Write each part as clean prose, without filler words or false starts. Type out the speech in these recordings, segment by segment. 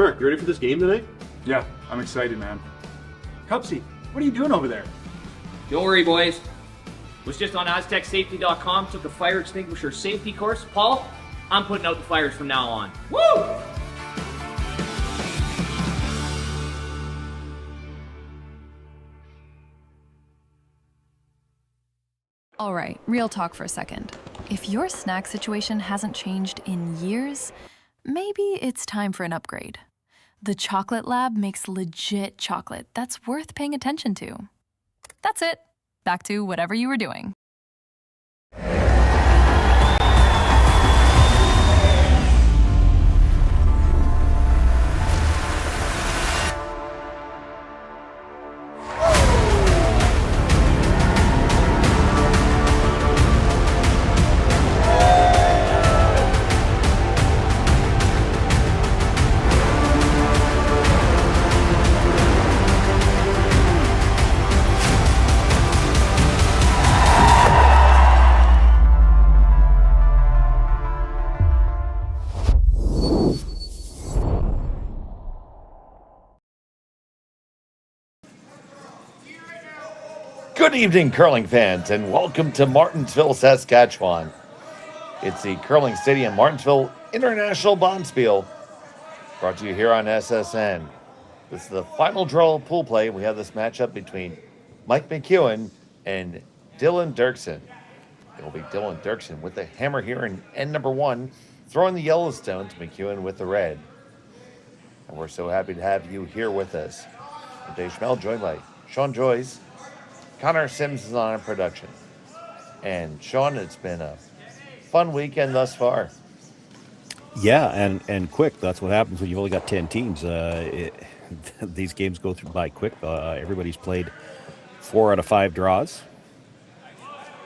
Mark, you ready for this game tonight? Yeah, I'm excited, man. Cupsy, what are you doing over there? Don't worry, boys. Was just on AztecSafety.com, took a fire extinguisher safety course. Paul, I'm putting out the fires from now on. Woo! All right, real talk for a second. If your snack situation hasn't changed in years, maybe it's time for an upgrade. The Chocolate Lab makes legit chocolate that's worth paying attention to. That's it. Back to whatever you were doing. Good evening, curling fans, and welcome to Martensville, Saskatchewan. It's the Curling Stadium Martensville International Bonspiel, brought to you here on SSN. This is the final draw of pool play. We have this matchup between Mike McEwen and Dylan Derksen. It will be Dylan Derksen with the hammer here in end number one, throwing the Yellowstone to McEwen with the red. And we're so happy to have you here with us. I'm Dave Schmel, joined by Sean Joyce. Connor Sims is on production. And Sean, it's been a fun weekend thus far. Yeah, and quick. That's what happens when you've only got 10 teams. These games go through by quick. Everybody's played 4 out of 5 draws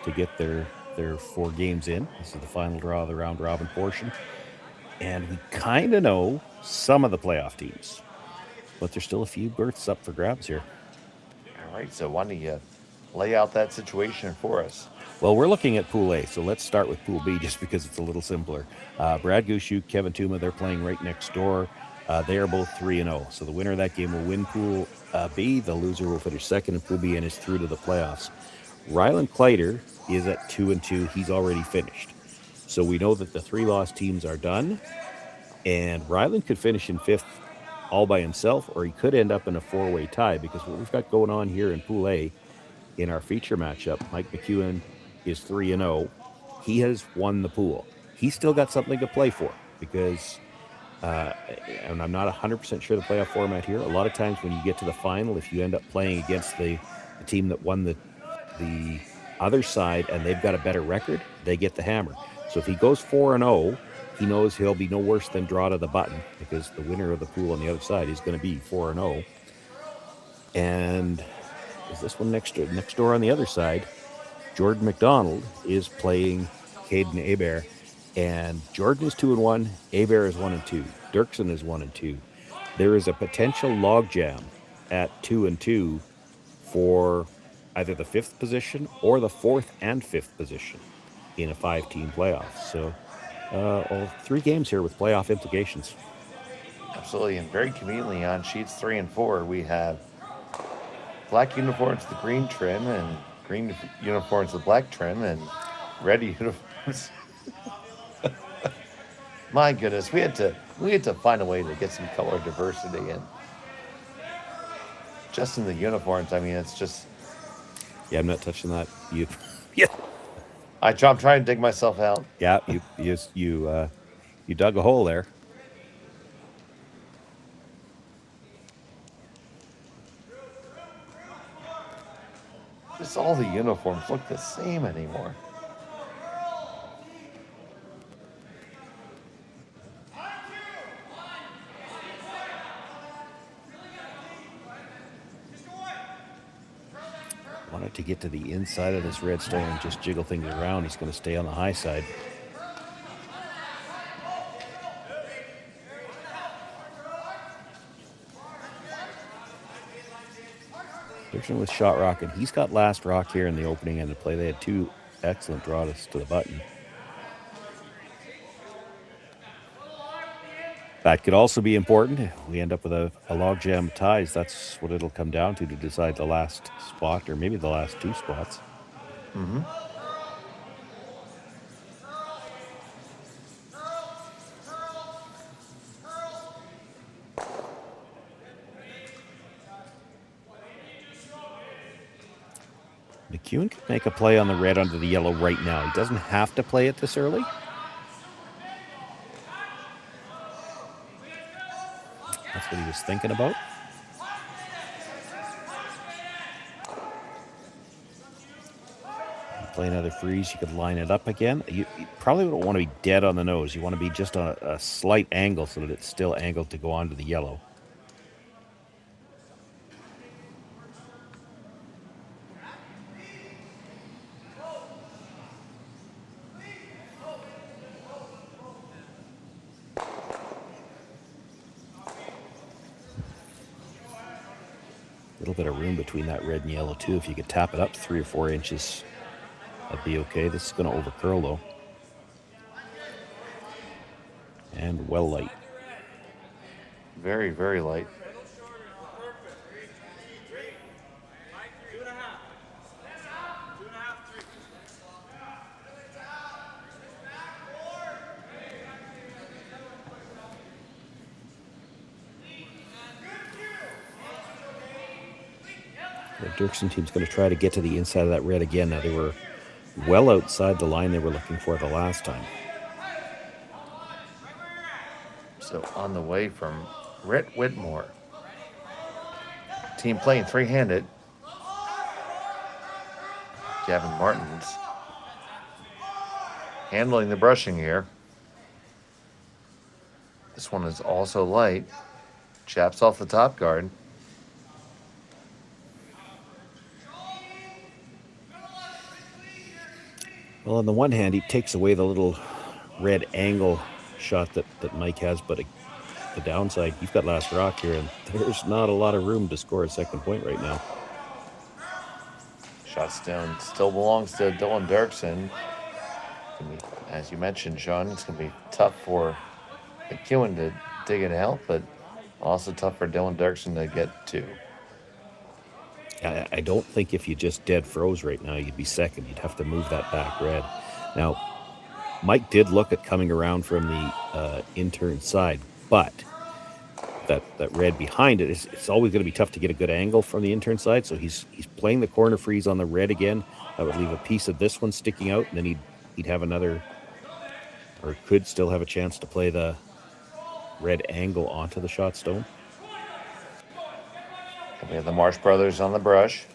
to get their 4 games in. This is the final draw of the round robin portion. And we kind of know some of the playoff teams, but there's still a few berths up for grabs here. All right, so why don't you lay out that situation for us? Well, we're looking at Pool A, so let's start with Pool B just because it's a little simpler. Brad Gushuk, Kevin Tuma, they're playing right next door. They are both 3-0, so the winner of that game will win Pool B. The loser will finish second in Pool B and is through to the playoffs. Ryland Kleider is at 2-2. He's already finished. So we know that the 3 lost teams are done, and Ryland could finish in 5th all by himself, or he could end up in a 4-way tie, because what we've got going on here in Pool A in our feature matchup, Mike McEwen is 3-0. He has won the pool. He's still got something to play for, because, and I'm not 100% sure the playoff format here, a lot of times when you get to the final, if you end up playing against the team that won the other side and they've got a better record, they get the hammer. So if he goes 4-0, he knows he'll be no worse than draw to the button, because the winner of the pool on the other side is going to be 4-0. And is this one next door on the other side? Jordan McDonald is playing Caden Hebert, and Jordan is 2-1. Hebert is 1-2. Derksen is 1-2. There is a potential logjam at 2-2 for either the 5th position or the 4th and 5th position in a 5-team playoff. So all 3 games here with playoff implications. Absolutely, and very conveniently on sheets 3 and 4, we have black uniforms, the green trim, and green uniforms, the black trim, and red uniforms. My goodness, we had to find a way to get some color diversity in. Just in the uniforms, I mean, it's just. Yeah, I'm not touching that. Yeah. I'm trying to dig myself out. Yeah, you dug a hole there. Just all the uniforms look the same anymore. Wanted to get to the inside of this redstone and just jiggle things around. He's going to stay on the high side. Derksen with shot rock, and he's got last rock here in the opening end of play. They had 2 excellent draws to the button. That could also be important. If we end up with a logjam of ties. That's what it'll come down to decide the last spot, or maybe the last two spots. Mm-hmm. McEwen could make a play on the red under the yellow right now. He doesn't have to play it this early. That's what he was thinking about. You play another freeze, you could line it up again. You probably don't want to be dead on the nose. You want to be just on a slight angle so that it's still angled to go onto the yellow. A little bit of room between that red and yellow too. If you could tap it up 3 or 4 inches, that'd be okay. This is going to overcurl though. And well light. Very, very light. The Derksen team's going to try to get to the inside of that red again. Now, they were well outside the line they were looking for the last time. So on the way from Rhett Whitmore. Team playing three-handed. Gavin Martins handling the brushing here. This one is also light. Chaps off the top guard. Well, on the one hand, he takes away the little red angle shot that Mike has, but the downside, you've got last rock here, and there's not a lot of room to score a second point right now. Shots down still belongs to Dylan Derksen. As you mentioned, Sean, it's going to be tough for McEwen to dig in help, but also tough for Dylan Derksen to get to. I don't think if you just dead froze right now, you'd be second. You'd have to move that back red. Now, Mike did look at coming around from the intern side, but that red behind it, it's always going to be tough to get a good angle from the intern side, so he's playing the corner freeze on the red again. That would leave a piece of this one sticking out, and then he'd have another, or could still have a chance to play the red angle onto the shot stone. We have the Marsh brothers on the brush.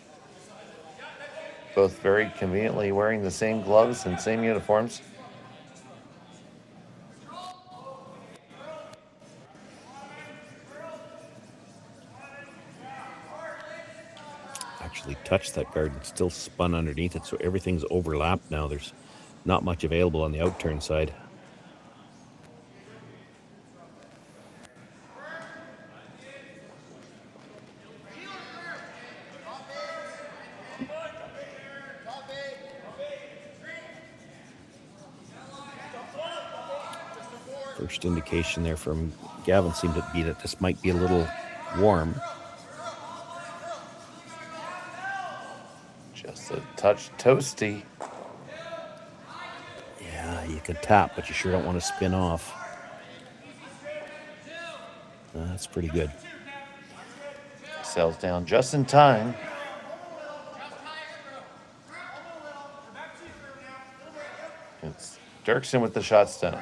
Both very conveniently wearing the same gloves and same uniforms. Actually touched that guard and still spun underneath it, so everything's overlapped now. There's not much available on the outturn side. First indication there from Gavin seemed to be that this might be a little warm. Just a touch toasty. Yeah, you can tap, but you sure don't want to spin off. That's pretty good. Sails down just in time. It's Derksen with the shot stone.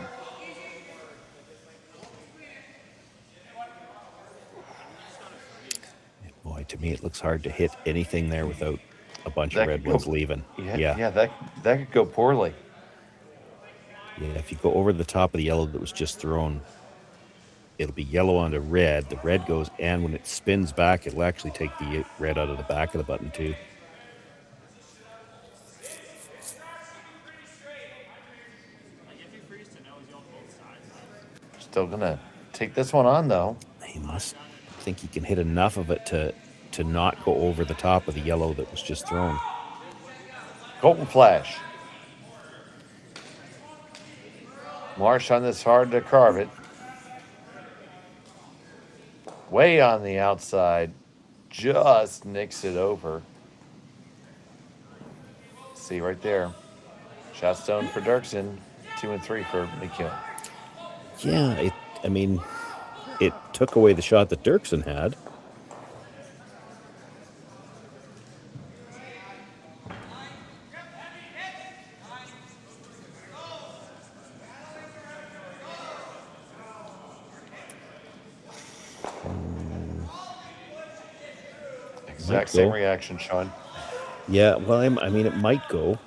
Boy, to me, it looks hard to hit anything there without a bunch of red ones leaving. Yeah, that could go poorly. Yeah, if you go over the top of the yellow that was just thrown, it'll be yellow onto red. The red goes, and when it spins back, it'll actually take the red out of the back of the button too. Still gonna take this one on though. He must think he can hit enough of it to not go over the top of the yellow that was just thrown. Golden flash. Marsh on this hard to carve it. way on the outside, just nicks it over. See right there. Shot stone for Derksen, 2 and 3 for McEwen. Yeah, it took away the shot that Derksen had. Exact same reaction, Sean. Yeah, well, it might go.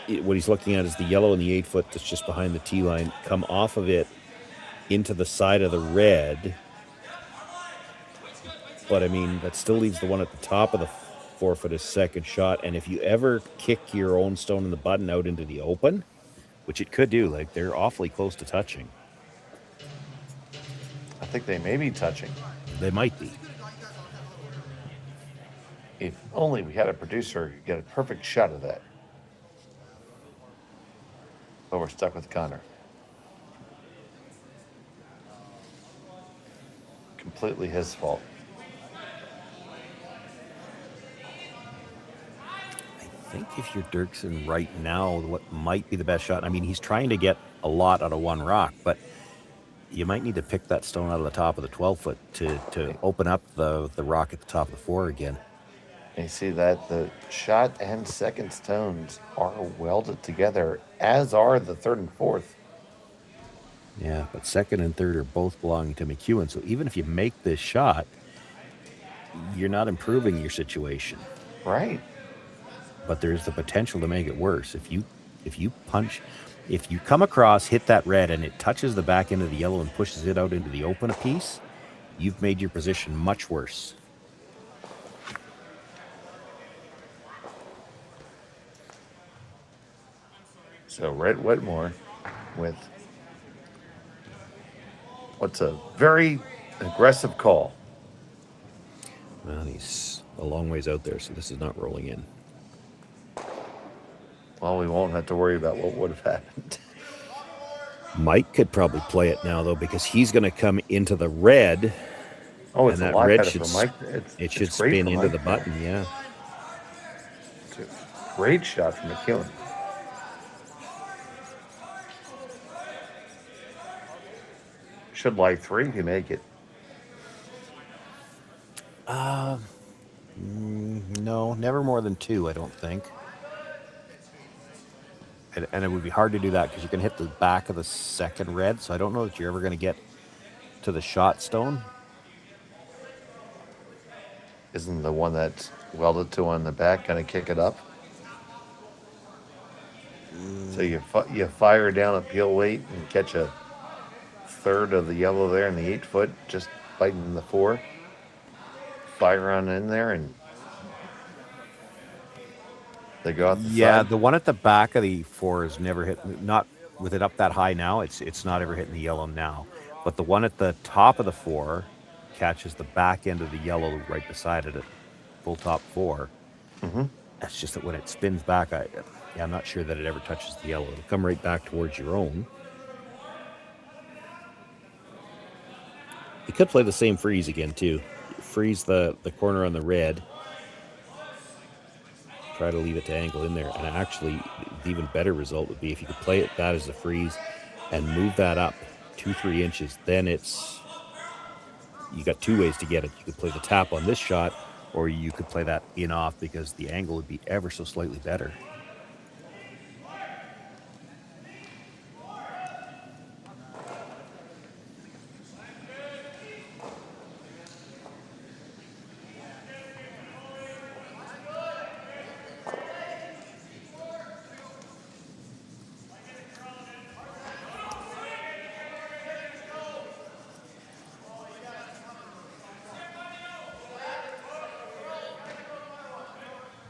What he's looking at is the yellow and the 8-foot that's just behind the tee line come off of it into the side of the red. But that still leaves the one at the top of the 4-foot as second shot. And if you ever kick your own stone in the button out into the open, which it could do, like they're awfully close to touching. I think they may be touching. They might be. If only we had a producer who could get a perfect shot of that. But we're stuck with Connor. Completely his fault. I think if you're Derksen right now, what might be the best shot? He's trying to get a lot out of one rock, but you might need to pick that stone out of the top of the 12-foot to open up the rock at the top of the 4 again. And you see that the shot and second stones are welded together, as are the 3rd and 4th. Yeah, but 2nd and 3rd are both belonging to McEwen. So even if you make this shot, you're not improving your situation. Right. But there's the potential to make it worse. If you come across, hit that red, and it touches the back end of the yellow and pushes it out into the open a piece, you've made your position much worse. So Rhett Whitmore with what's a very aggressive call. Well, he's a long ways out there, so this is not rolling in. Well, we won't have to worry about what would have happened. Mike could probably play it now, though, because he's going to come into the red. Oh, it's and a that lot red better should, for Mike. It should it's great spin for into Mike. the button, yeah. It's a great shot from McEwen. Should like 3 if you make it. No, never more than 2, I don't think. And it would be hard to do that because you can hit the back of the second red, so I don't know that you're ever going to get to the shot stone. Isn't the one that's welded to on the back going to kick it up? So you fire down a peel weight and catch a 3rd of the yellow there in the 8-foot, just biting the 4. Fire on in there and they go out the side. The one at the back of the 4 is never hit, not with it up that high now, it's not ever hitting the yellow now. But the one at the top of the 4 catches the back end of the yellow right beside it at full top 4. Mm-hmm. That's just that when it spins back, I'm not sure that it ever touches the yellow. It'll come right back towards your own. You could play the same freeze again, too. Freeze the corner on the red. Try to leave it to angle in there. And actually, the even better result would be if you could play that as a freeze and move that up 2-3 inches. Then you got 2 ways to get it. You could play the tap on this shot, or you could play that in off because the angle would be ever so slightly better.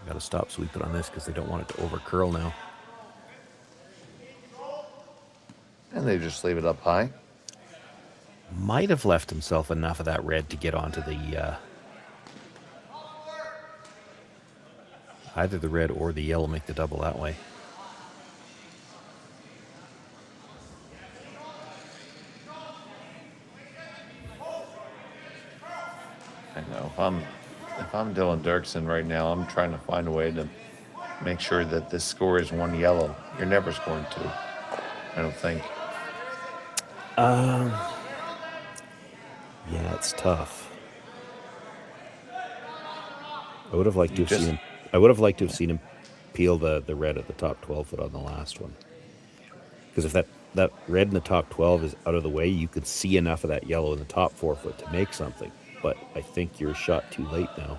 Got to stop sweeping on this because they don't want it to over curl now. And they just leave it up high. Might have left himself enough of that red to get onto the either the red or the yellow, make the double that way. if I'm Dylan Derksen right now, I'm trying to find a way to make sure that this score is 1 yellow. You're never scoring 2, I don't think. Yeah, it's tough. I would have liked to have seen him. I would have liked to have seen him peel the red at the top 12 foot on the last one. Because if that red in the top 12 is out of the way, you could see enough of that yellow in the top 4 foot to make something. But I think you're a shot too late now.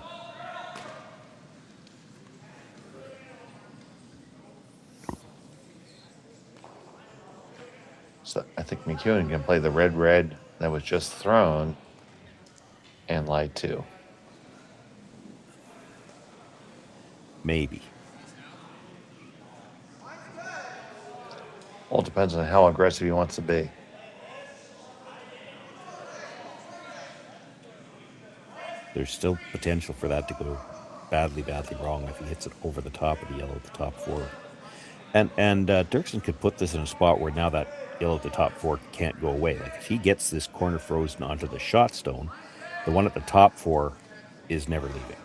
So I think McEwen can play the red that was just thrown and light 2. Maybe. All depends on how aggressive he wants to be. There's still potential for that to go badly wrong if he hits it over the top of the yellow at the top 4. And Derksen could put this in a spot where now that yellow at the top 4 can't go away. Like if he gets this corner frozen onto the shot stone, the one at the top 4 is never leaving.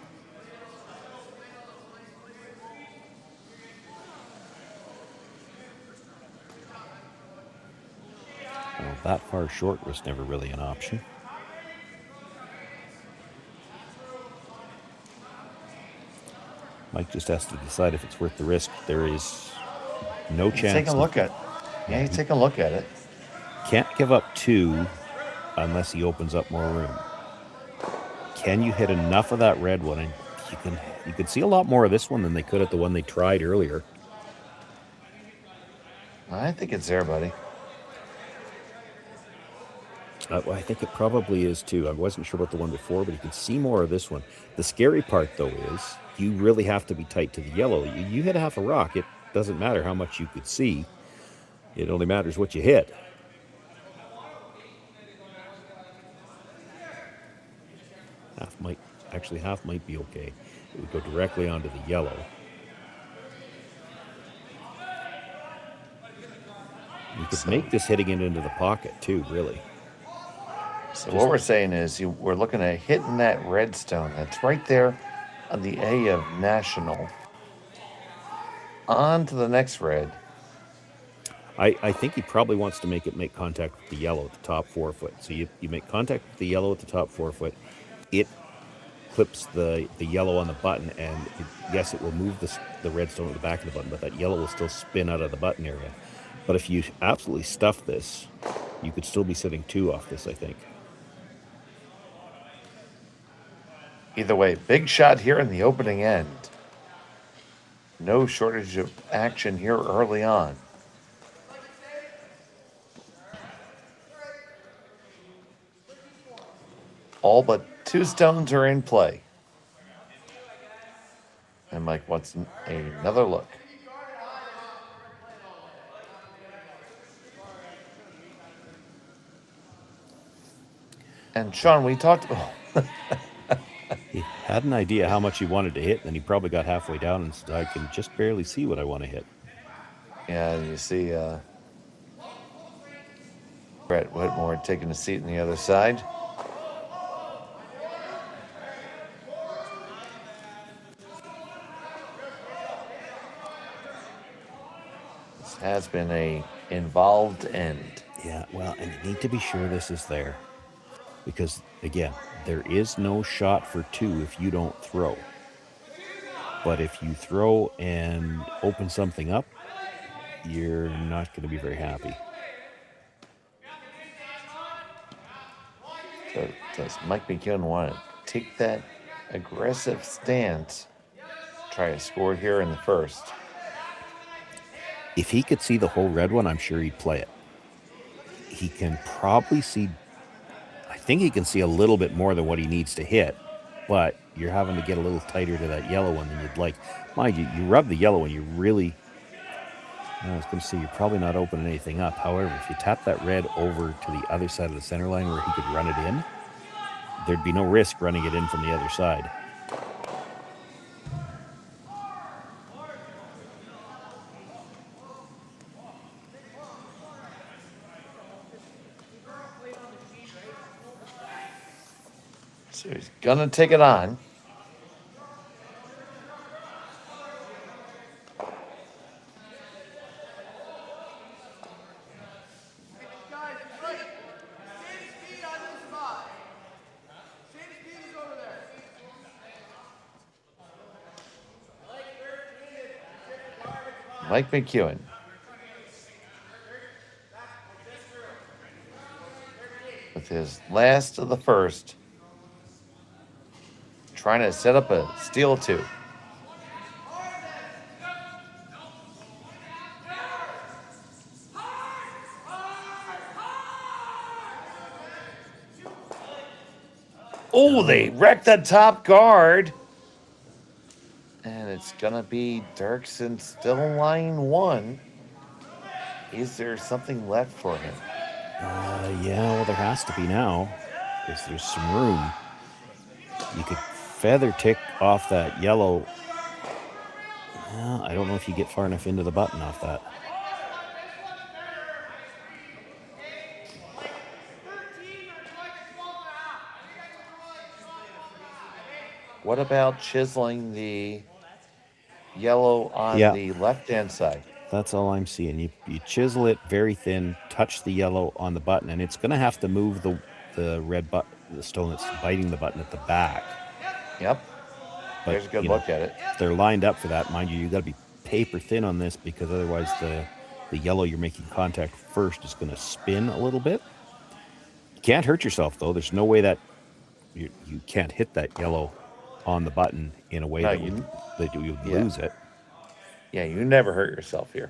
Well, that far short was never really an option. Mike just has to decide if it's worth the risk. There is no chance. Take a look at it. Yeah, take a look at it. Can't give up 2 unless he opens up more room. Can you hit enough of that red one? And you can see a lot more of this one than they could at the one they tried earlier. I think it's there, buddy. Well, I think it probably is too. I wasn't sure about the one before, but you can see more of this one. The scary part, though, is you really have to be tight to the yellow. You hit half a rock, it doesn't matter how much you could see. It only matters what you hit. Half might be okay. It would go directly onto the yellow. You could make this hitting it into the pocket too, really. So what we're saying is we're looking at hitting that redstone that's right there on the A of National on to the next red. I think he probably wants to make contact with the yellow at the top 4 foot. So you make contact with the yellow at the top 4 foot. It clips the yellow on the button, and yes, it will move the redstone at the back of the button, but that yellow will still spin out of the button area. But if you absolutely stuff this, you could still be sitting 2 off this, I think. Either way, big shot here in the opening end. No shortage of action here early on. All but 2 stones are in play. And Mike wants another look. And Sean, we talked about... He had an idea how much he wanted to hit, and then he probably got halfway down and said, I can just barely see what I want to hit. Yeah, you see Brett Whitmore taking a seat on the other side. This has been a involved end. Yeah, well, and you need to be sure this is there. Because, again, there is no shot for 2 if you don't throw. But if you throw and open something up, you're not going to be very happy. So does Mike McEwen want to take that aggressive stance, try to score here in the first? If he could see the whole red one, I'm sure he'd play it. He can probably see... I think he can see a little bit more than what he needs to hit, but you're having to get a little tighter to that yellow one than you'd like. Mind you, you rub the yellow and you really... I was going to say, you're probably not opening anything up. However, if you tap that red over to the other side of the center line where he could run it in, there'd be no risk running it in from the other side. So he's gonna take it on. Mike McEwen. With his last of the first. Trying to set up a steal two. Oh, they wrecked the top guard. And it's going to be Derksen still line one. Is there something left for him? Yeah, well, there has to be now, because there's some room. You could feather tick off that yellow. Well, I don't know if you get far enough into the button off that. What about chiseling the yellow on the left-hand side? That's all I'm seeing. You chisel it very thin, touch the yellow on the button, and it's going to have to move the red button, the stone that's biting the button at the back. Yep. But, there's a good look at it. They're lined up for that. Mind you, got to be paper thin on this, because otherwise the yellow you're making contact first is going to spin a little bit. You can't hurt yourself, though. There's no way that you can't hit that yellow on the button in a way that you lose it. Yeah, you never hurt yourself here.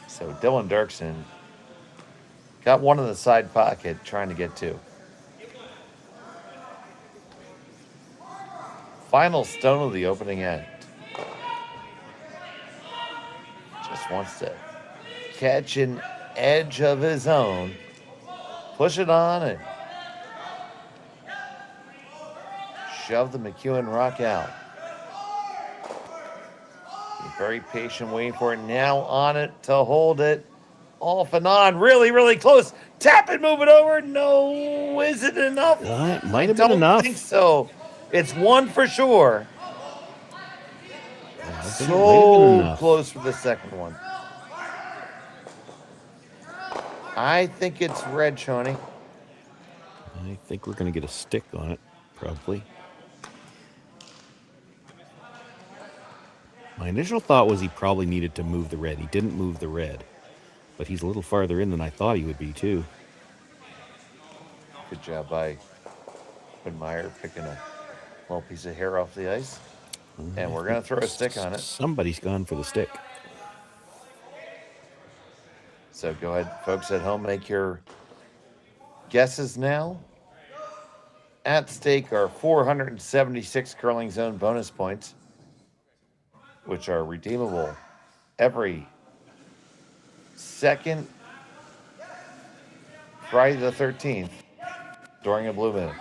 So Dylan Derksen got one in the side pocket trying to get two. Final stone of the opening end. Just wants to catch an edge of his own. Push it on and shove the McEwen rock out. Be very patient, waiting for it. Now on it to hold it. Off and on. Really, really close. Tap it, move it over. No, is it enough? It might have been enough. I don't think so. It's one for sure. So close for the second one. I think it's red, Shawnee. I think we're going to get a stick on it, probably. My initial thought was he probably needed to move the red. He didn't move the red, but he's a little farther in than I thought he would be, too. Good job by Meyer picking a little piece of hair off the ice. And we're going to throw a stick on it. Somebody's gone for the stick. So go ahead, folks at home, make your guesses now. At stake are 476 curling zone bonus points, which are redeemable every second Friday the 13th during a blue moon.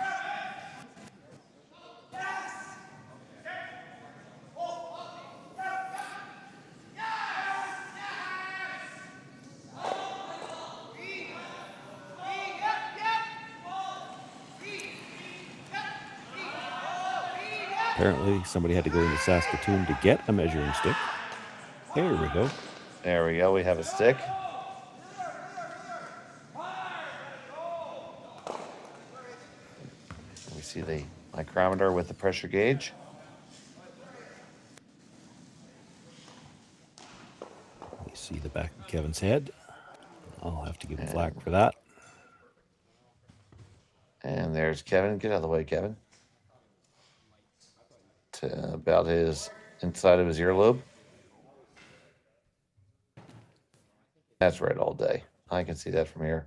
Apparently, somebody had to go into Saskatoon to get a measuring stick. There we go. There we go. We have a stick. We see the micrometer with the pressure gauge. You see the back of Kevin's head. I'll have to give him flack for that. And there's Kevin. Get out of the way, Kevin. To about his inside of his earlobe. That's red all day. I can see that from here.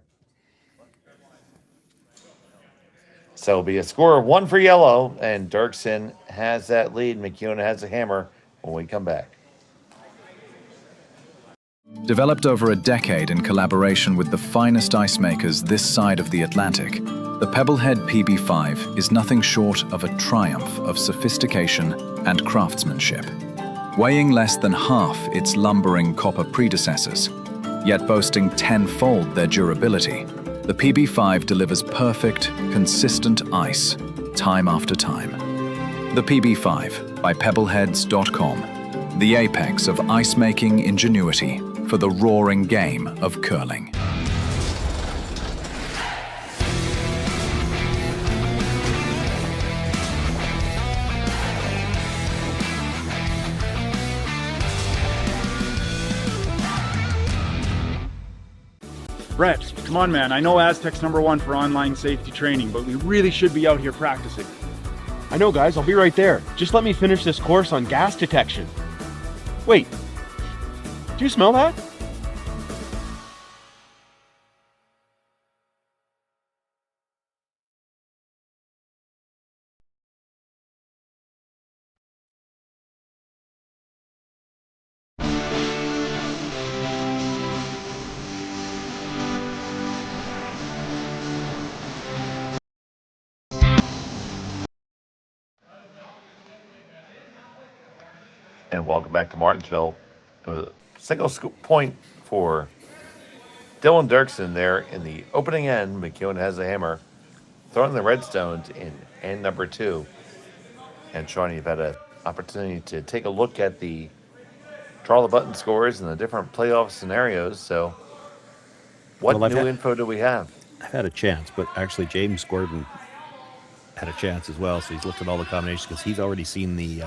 So it'll be a score of 1 for yellow, and Derksen has that lead. McEwen has a hammer when we come back. Developed over a decade in collaboration with the finest ice makers this side of the Atlantic, the Pebblehead PB5 is nothing short of a triumph of sophistication and craftsmanship. weighing less than half its lumbering copper predecessors, yet boasting tenfold their durability. The PB5 delivers perfect, consistent ice, time after time. The PB5 by pebbleheads.com, the apex of ice-making ingenuity for the roaring game of curling. Brett, come on, man. I know Aztec's #1 for online safety training, but we really should be out here practicing. I know, guys. I'll be right there. Just let me finish this course on gas detection. Wait. Do you smell that? And welcome back to Martensville. Single point for Dylan Derksen there in the opening end. McEwen has a hammer, throwing the redstones in end number 2. And Sean, you've had an opportunity to take a look at the draw the button scores and the different playoff scenarios. So what new info do we have? I've had a chance, but actually James Gordon had a chance as well. So he's looked at all the combinations because he's already seen the,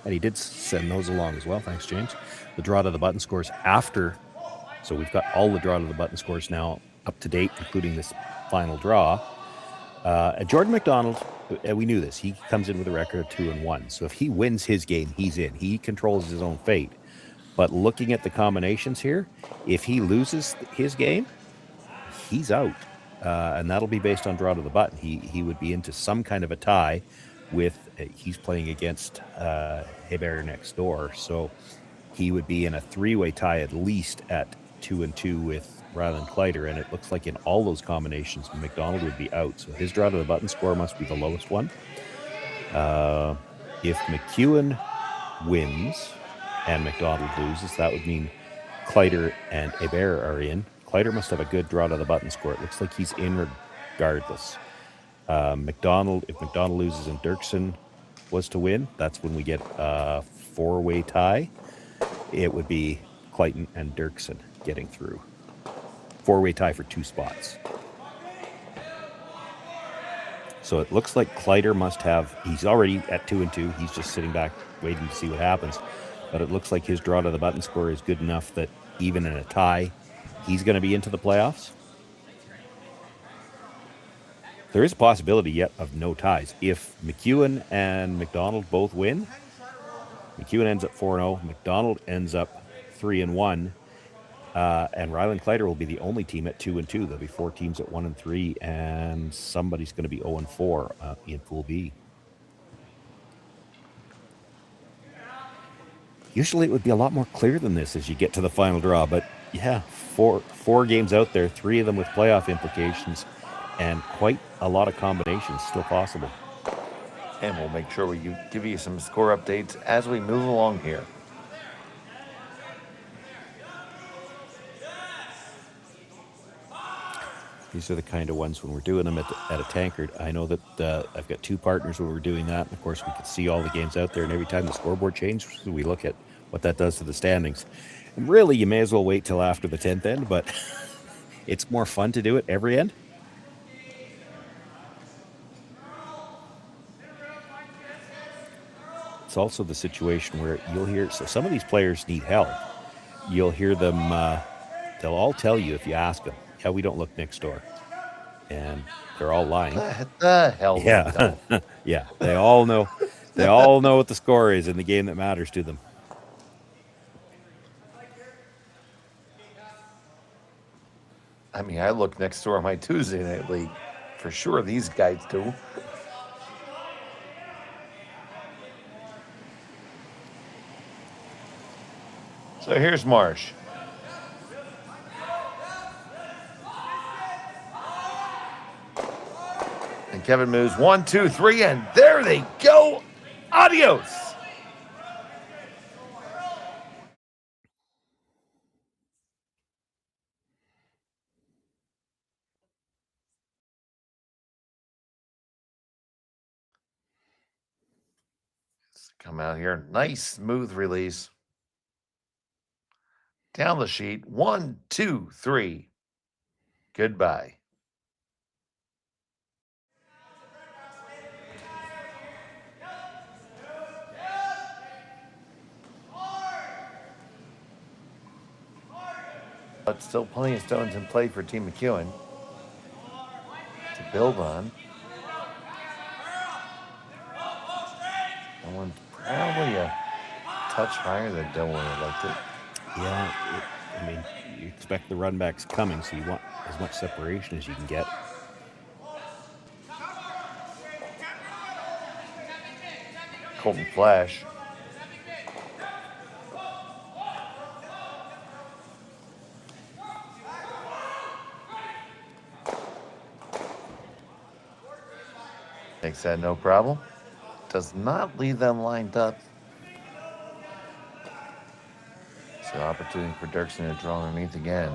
and he did send those along as well. Thanks, James. The draw to the button scores after. So we've got all the draw to the button scores now up to date, including this final draw. Jordan McDonald, we knew this. He comes in with a record of 2-1. So if he wins his game, he's in. He controls his own fate. But looking at the combinations here, if he loses his game, he's out. And that'll be based on draw to the button. He would be into some kind of a tie with, he's playing against Hebert next door. So he would be in a 3-way tie at least at 2-2 with Ryland Kleider. And it looks like in all those combinations, McDonald would be out. So his draw to the button score must be the lowest one. If McEwen wins and McDonald loses, that would mean Kleider and Hebert are in. Kleider must have a good draw to the button score. It looks like he's in regardless. If McDonald loses and Derksen was to win, that's when we get a 4-way tie. It would be Clayton and Derksen getting through. 4-way tie for 2 spots. So it looks like Kleider must have, he's already at 2-2. He's just sitting back waiting to see what happens. But it looks like his draw to the button score is good enough that even in a tie, he's going to be into the playoffs. There is a possibility yet of no ties. If McEwen and McDonald both win, McEwen ends up 4-0, McDonald ends up 3-1, and Ryland Kleider will be the only team at 2-2. There'll be 4 teams at 1-3, and somebody's going to be 0-4 in Pool B. Usually it would be a lot more clear than this as you get to the final draw, but yeah, four games out there, 3 of them with playoff implications, and quite a lot of combinations still possible. And we'll make sure we give you some score updates as we move along here. These are the kind of ones when we're doing them at a tankard. I know that I've got 2 partners when we're doing that. And of course, we can see all the games out there. And every time the scoreboard changes, we look at what that does to the standings. And really, you may as well wait till after the 10th end, but it's more fun to do it every end. It's also the situation where you'll hear, so some of these players need help. You'll hear them, they'll all tell you if you ask them, yeah, we don't look next door. And they're all lying. The hell? Yeah. Yeah. They all know what the score is in the game that matters to them. I mean, I look next door on my Tuesday night league. For sure, these guys do. So here's Marsh. And Kevin moves 1, 2, 3, and there they go. Adios. Come out here. Nice, smooth release. Down the sheet. 1, 2, 3. Goodbye. But still plenty of stones in play for Team McEwen to build on. That one's probably a touch higher than Dylan would have liked it. Yeah, I mean, you expect the run backs coming, so you want as much separation as you can get. Colton Flash. Makes that no problem. Does not leave them lined up. So opportunity for Derksen to draw underneath again.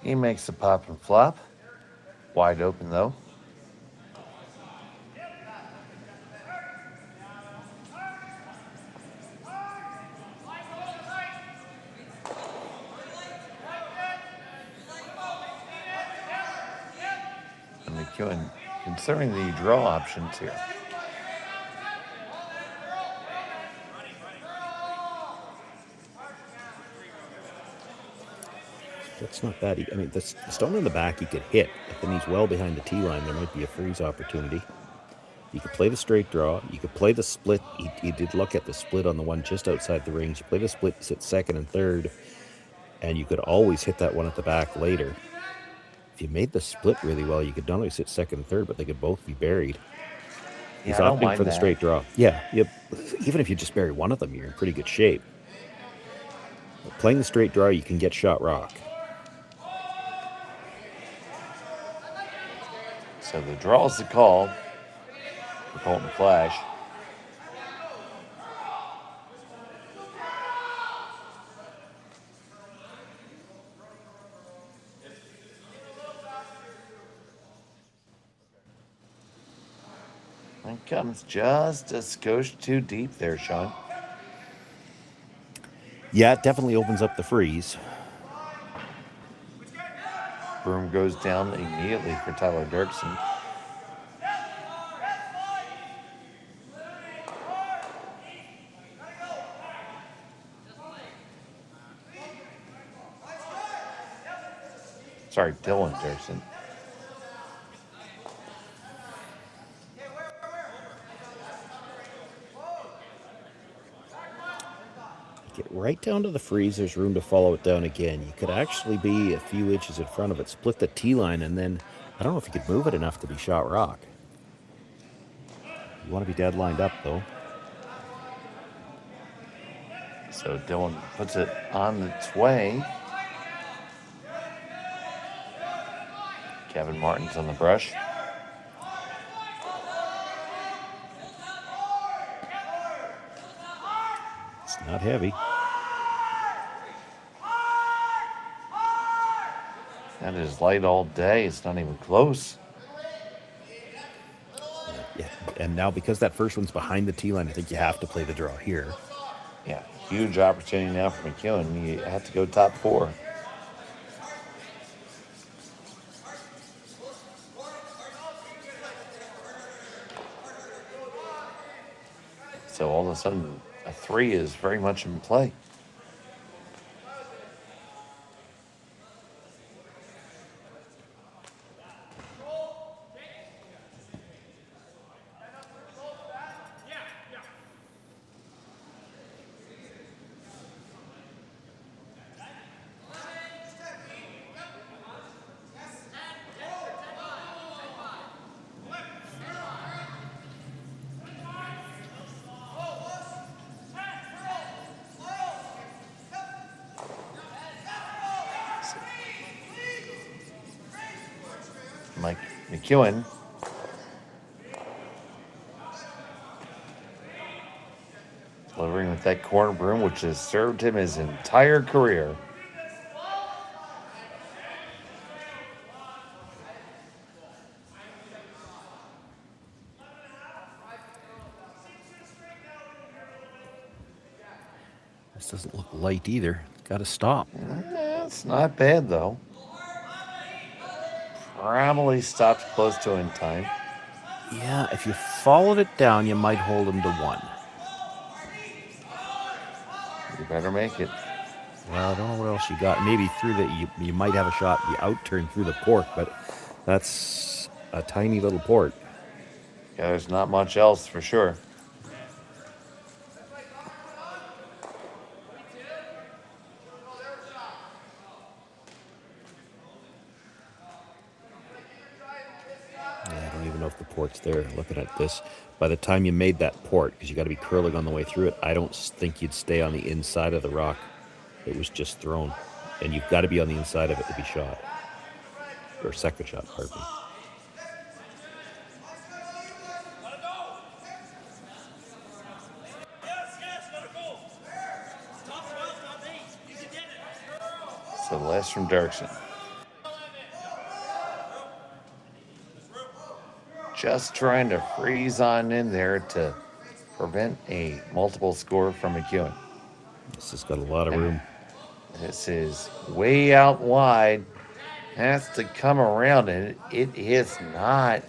He makes the pop and flop. Wide open, though. And McEwen considering the draw options here. That's not bad. I mean, the stone in the back he could hit, but then he's well behind the tee line. There might be a freeze opportunity. You could play the straight draw. You could play the split. He did look at the split on the one just outside the rings. You play the split, sit second and third, and you could always hit that one at the back later. If you made the split really well, you could not only sit second and third, but they could both be buried. He's opting for the straight draw. Yeah, even if you just bury one of them, you're in pretty good shape. But playing the straight draw, you can get shot rock. So the draw is the call for Colton Flash. And comes just a skosh too deep there, Sean. Yeah, it definitely opens up the freeze. Broom goes down immediately for Tyler Derksen. Sorry, Dylan Derksen. Get right down to the freeze. There's room to follow it down again. You could actually be a few inches in front of it, split the tee line, and then I don't know if you could move it enough to be shot rock. You want to be dead lined up, though. So Dylan puts it on its way. Kevin Martin's on the brush. It's not heavy. That is light all day. It's not even close. Yeah, and now because that first one's behind the tee line, I think you have to play the draw here. Yeah, huge opportunity now for McEwen. You have to go top four. So all of a sudden, a 3 is very much in play. Mike McEwen. Delivering with that corner broom, which has served him his entire career. This doesn't look light either. Got to stop. It's not bad, though. Probably stopped close to in time. Yeah, if you followed it down, you might hold him to 1. You better make it. Well, I don't know what else you got. Maybe through the, you might have a shot, you out-turn through the port, but that's a tiny little port. Yeah, there's not much else for sure. Yeah, I don't even know if the port's there. Looking at this, by the time you made that port, because you got to be curling on the way through it, I don't think you'd stay on the inside of the rock. It was just thrown, and you've got to be on the inside of it to be shot, or second shot, pardon me. So the last from Derksen. Just trying to freeze on in there to prevent a multiple score from McEwen. This has got a lot of room. This is way out wide. Has to come around, and it is not.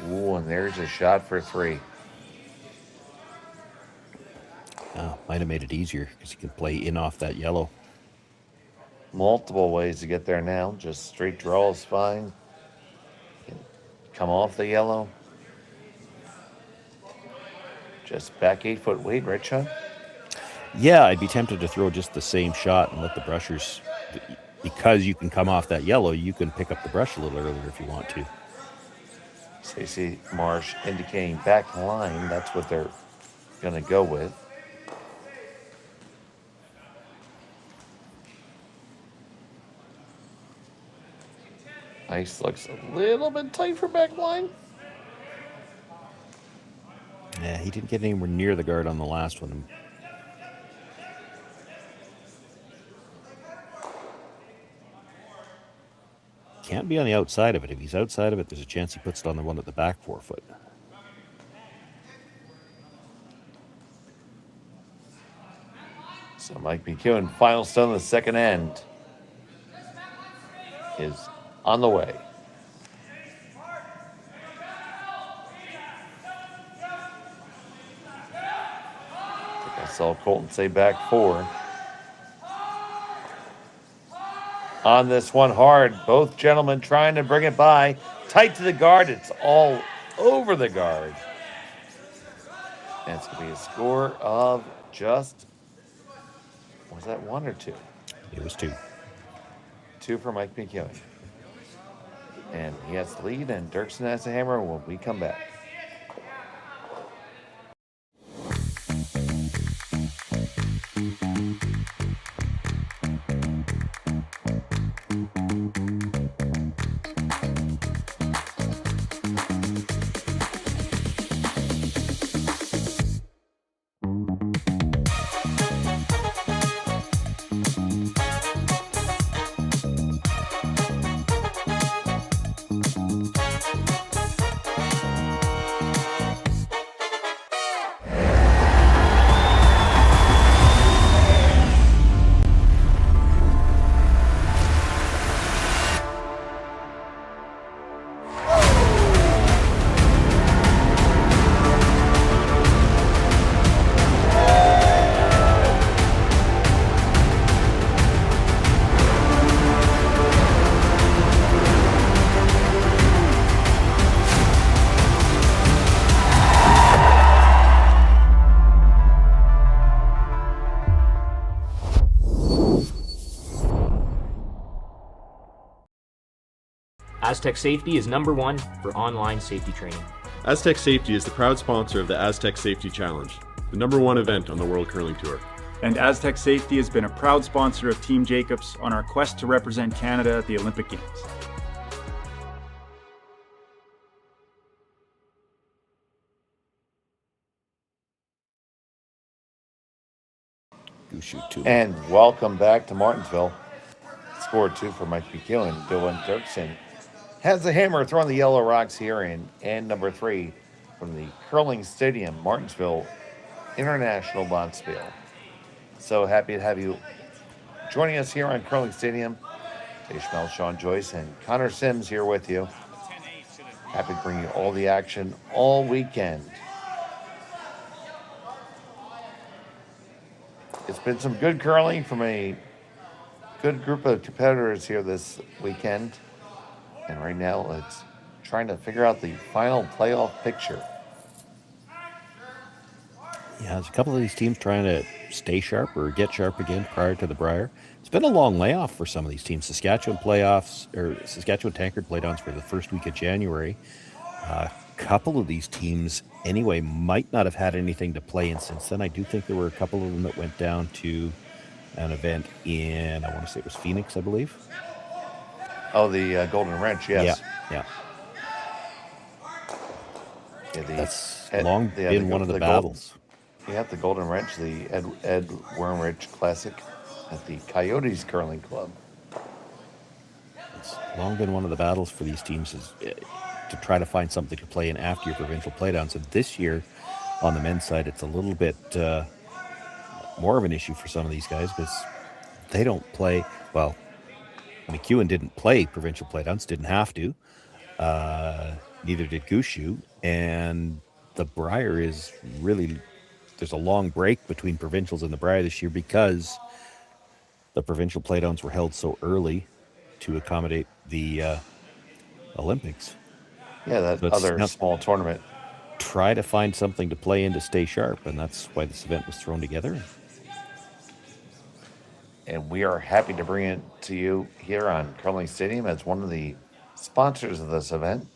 Ooh, and there's a shot for 3. Might have made it easier because you can play in off that yellow. Multiple ways to get there now. Just straight draw is fine. You can come off the yellow. Just back 8-foot weight, right, Sean? Yeah, I'd be tempted to throw just the same shot and let the brushers, because you can come off that yellow, you can pick up the brush a little earlier if you want to. Stacey Marsh indicating back line. That's what they're going to go with. Ice looks a little bit tight for back line. Yeah, he didn't get anywhere near the guard on the last one. Can't be on the outside of it. If he's outside of it, there's a chance he puts it on the one at the back 4 foot. So Mike McEwen, final stone of the second end, is on the way. I saw Colton say back 4. On this one hard, both gentlemen trying to bring it by. Tight to the guard, it's all over the guard. And it's going to be a score of just, was that 1 or 2? It was 2. 2 for Mike McEwen. And he has the lead, and Derksen has the hammer when we come back. Aztec Safety is #1 for online safety training. Aztec Safety is the proud sponsor of the Aztec Safety Challenge, the #1 event on the World Curling Tour. And Aztec Safety has been a proud sponsor of Team Jacobs on our quest to represent Canada at the Olympic Games. Gushu too. And welcome back to Martensville. Score 2 for Mike McEwen. Dylan Derksen has the hammer throwing the yellow rocks here in end number 3 from the Curling Stadium, Martensville International Bonspiel. So happy to have you joining us here on Curling Stadium. Ishmael, Sean Joyce, and Connor Sims here with you. Happy to bring you all the action all weekend. It's been some good curling from a good group of competitors here this weekend. And right now it's trying to figure out the final playoff picture. Yeah, there's a couple of these teams trying to stay sharp or get sharp again prior to the Brier. It's been a long layoff for some of these teams. Saskatchewan Tankard playdowns for the first week of January. A couple of these teams, anyway, might not have had anything to play in since then. I do think there were a couple of them that went down to an event in, I want to say it was Phoenix, I believe. Oh, the Golden Wrench, yes. Yeah. That's Ed, long been one of the battles. The Golden Wrench, the Ed Wormrich Classic at the Coyotes Curling Club. It's long been one of the battles for these teams is to try to find something to play in after your provincial playdowns. And this year, on the men's side, it's a little bit more of an issue for some of these guys because they don't play. Well, McEwen didn't play provincial playdowns, didn't have to. Neither did Gushu. And the Brier is really, there's a long break between provincials and the Brier this year because the provincial playdowns were held so early to accommodate the Olympics. Yeah, that other small tournament. Try to find something to play in to stay sharp, and that's why this event was thrown together. And we are happy to bring it to you here on Curling Stadium as one of the sponsors of this event.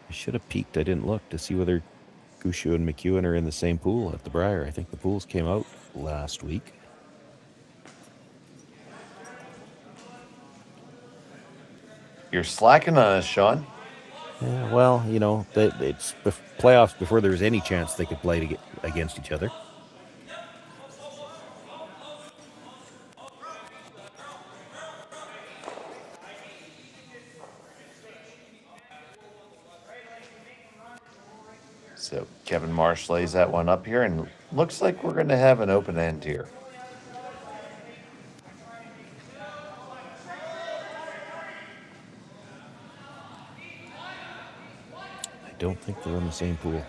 I should have peeked. I didn't look to see whether Gushu and McEwen are in the same pool at the Brier. I think the pools came out last week. You're slacking on us, Sean. Yeah, well, it's playoffs before there was any chance they could play against each other. So Kevin Marsh lays that one up here, and looks like we're going to have an open end here. I don't think they're in the same pool.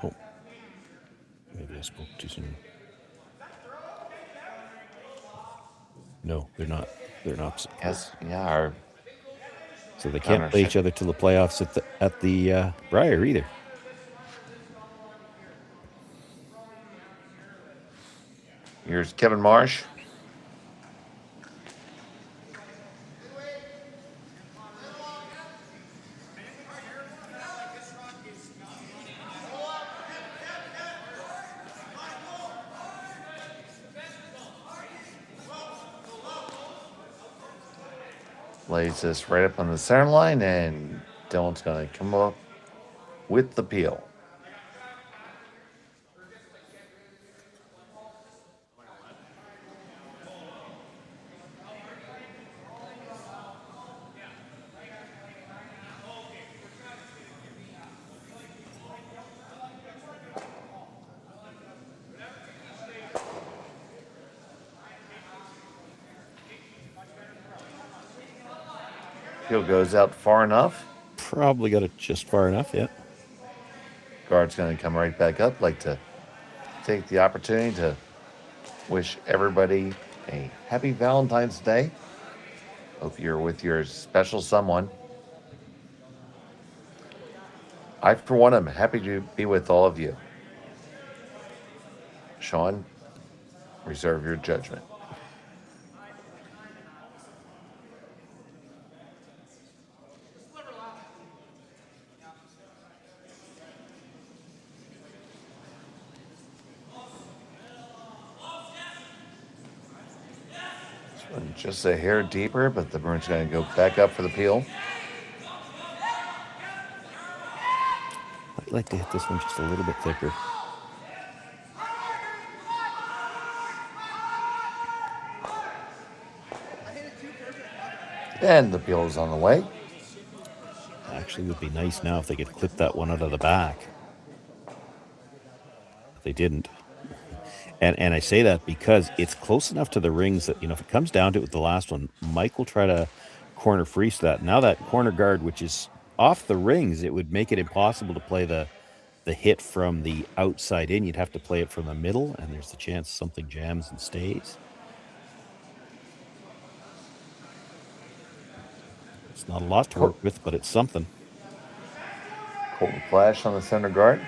Oh, maybe I spoke too soon. No, they're not. They're not. Yes, yeah. So they can't play each other till the playoffs at the Brier either. Here's Kevin Marsh. Lays this right up on the center line, and Dylan's going to come up with the peel. Peel goes out far enough. Probably got it just far enough, yeah. Guard's going to come right back up. Like to take the opportunity to wish everybody a happy Valentine's Day. Hope you're with your special someone. I, for one, am happy to be with all of you. Sean, reserve your judgment. Just a hair deeper, but the Bruins going to go back up for the peel. like to hit this one just a little bit thicker. And the peel is on the way. Actually, would be nice now if they could clip that one out of the back. But they didn't. And I say that because it's close enough to the rings that, if it comes down to it with the last one, Mike will try to corner freeze that. Now that corner guard, which is off the rings, it would make it impossible to play the hit from the outside in. You'd have to play it from the middle, and there's the chance something jams and stays. It's not a lot to work with, but it's something. Colton Flash on the center guard.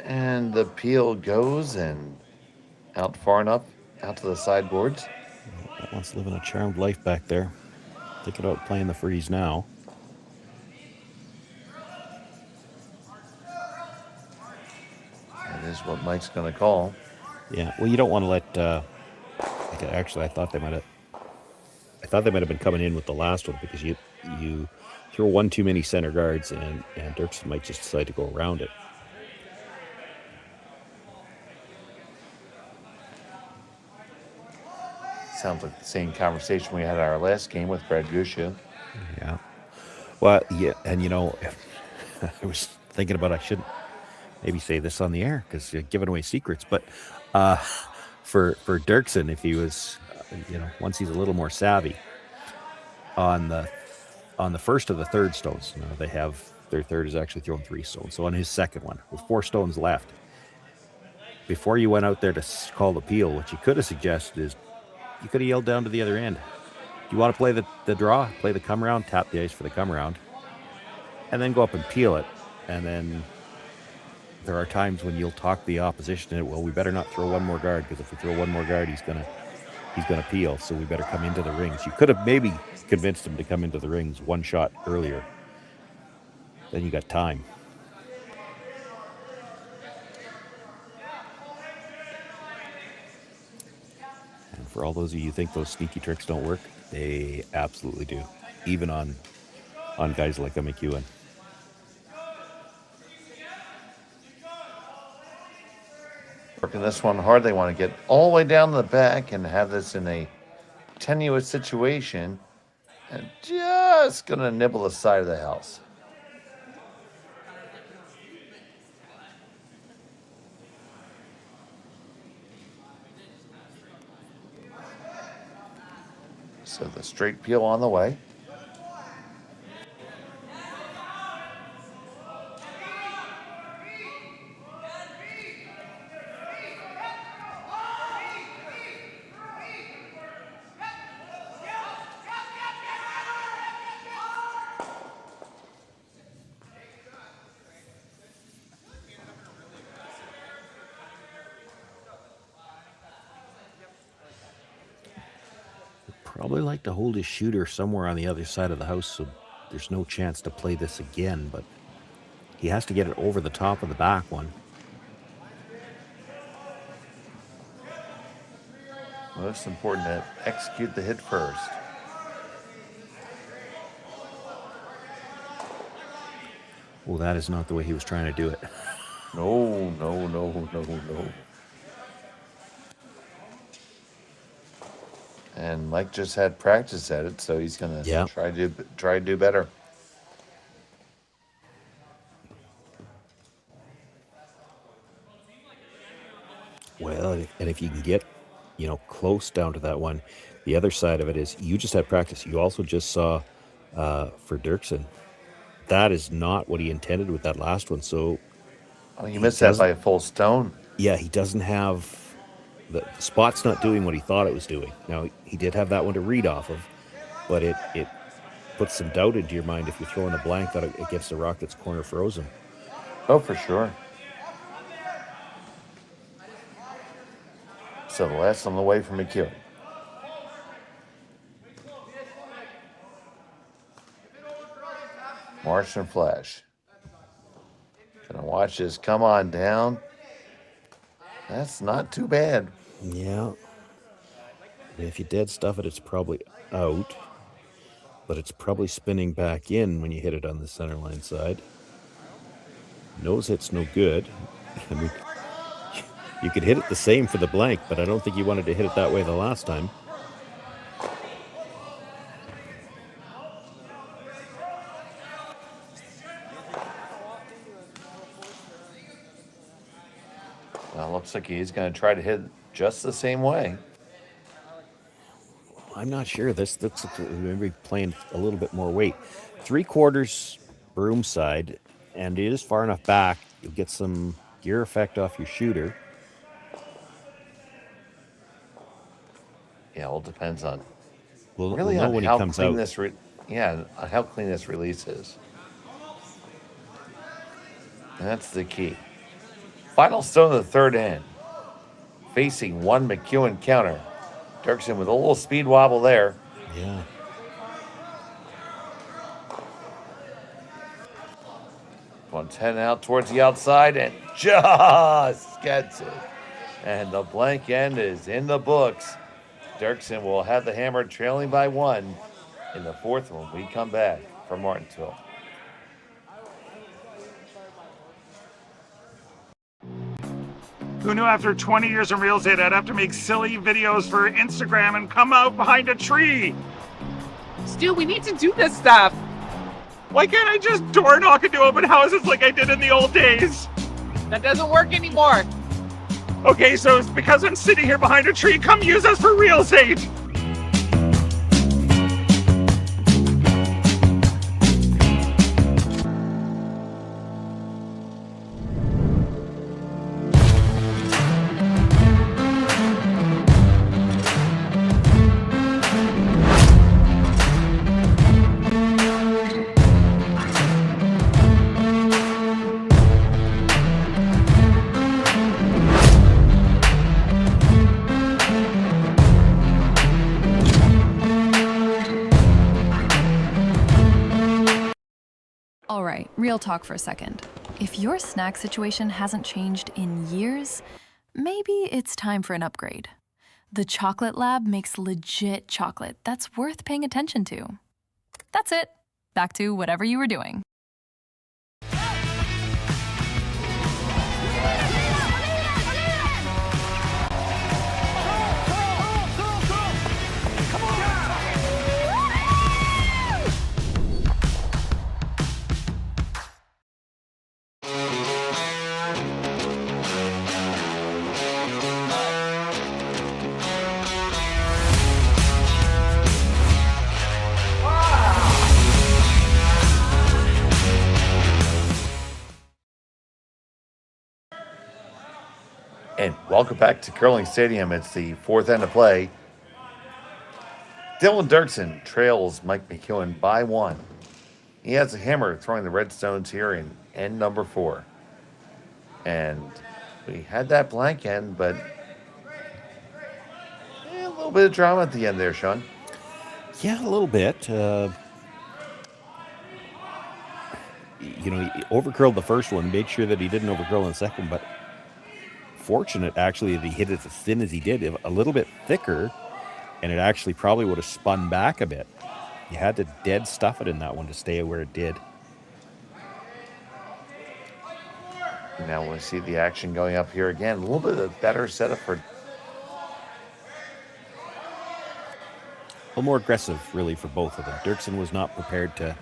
And the peel goes and out far enough, out to the sideboards. That one's living a charmed life back there. Thinking about playing the freeze now. That is what Mike's going to call. Yeah, well, you don't want to let. Actually, I thought they might have been coming in with the last one because you throw one too many center guards and Derksen might just decide to go around it. Sounds like the same conversation we had at our last game with Brad Gushu. Yeah. Well, yeah, and I was thinking about I shouldn't maybe say this on the air because you're giving away secrets, but for Derksen, if he was, once he's a little more savvy on the first of the third stones, they have their third is actually throwing 3 stones. So on his second one with 4 stones left, before you went out there to call the peel, what you could have suggested is you could have yelled down to the other end. Do you want to play the draw, play the come around, tap the ice for the come around, and then go up and peel it. And then there are times when you'll talk the opposition and, well, we better not throw one more guard because if we throw one more guard, he's gonna peel. So we better come into the rings. You could have maybe convinced him to come into the rings one shot earlier. Then you got time. And for all those of you who think those sneaky tricks don't work, they absolutely do, even on guys like a McEwen. Working this one hard. They want to get all the way down to the back and have this in a tenuous situation and just going to nibble the side of the house. So the straight peel on the way. Probably like to hold his shooter somewhere on the other side of the house so there's no chance to play this again, but he has to get it over the top of the back one. Most important to execute the hit first. Well, that is not the way he was trying to do it. No. And Mike just had practice at it, so he's going to try to do better. Well, and if you can get, close down to that one, the other side of it is you just had practice. You also just saw for Derksen, that is not what he intended with that last one. So Oh, you he missed that doesn't- by a full stone. yeah, he doesn't have the spot's not doing what he thought it was doing. Now he did have that one to read off of, but it puts some doubt into your mind if you're throwing a blank that against a rock that's corner frozen. Oh, for sure. So the last on the way from McEwen. Martian Flash. Gonna watch this come on down. That's not too bad. Yeah. If you dead stuff it, it's probably out, but it's probably spinning back in when you hit it on the center line side. Nose hit's no good. I mean, you could hit it the same for the blank, but I don't think you wanted to hit it that way the last time. Well, looks like he's going to try to hit just the same way. I'm not sure. This looks like maybe playing a little bit more weight. 3/4 broom side, and it is far enough back. You'll get some gear effect off your shooter. Yeah, well, it depends on We'll really know on when he how comes clean out. this on how clean this release is. That's the key. Final stone of the third end. Facing one McEwen counter. Derksen with a little speed wobble there. Yeah. One's heading out towards the outside and just gets it. And the blank end is in the books. Derksen will have the hammer trailing by one in the fourth when we come back from Martensville. Who knew after 20 years in real estate I'd have to make silly videos for Instagram and come out behind a tree? Stu, we need to do this stuff. Why can't I just door knock into open houses like I did in the old days? That doesn't work anymore. Okay, so it's because I'm sitting here behind a tree. Come use us for real estate. All right, real talk for a second. If your snack situation hasn't changed in years, maybe it's time for an upgrade. The Chocolate Lab makes legit chocolate that's worth paying attention to. That's it. Back to whatever you were doing. And welcome back to Curling Stadium. It's the fourth end of play. Dylan Derksen trails Mike McEwen by one. He has a hammer throwing the red stones here in end number 4. And we had that blank end, but a little bit of drama at the end there, Sean. Yeah, a little bit. He overcurled the first one, made sure that he didn't overcurl in the second, but fortunate actually that he hit it as thin as he did, a little bit thicker, and it actually probably would have spun back a bit. You had to dead stuff it in that one to stay where it did. Now we see the action going up here again. A little bit of a better setup for... A little more aggressive, really, for both of them. Derksen was not prepared to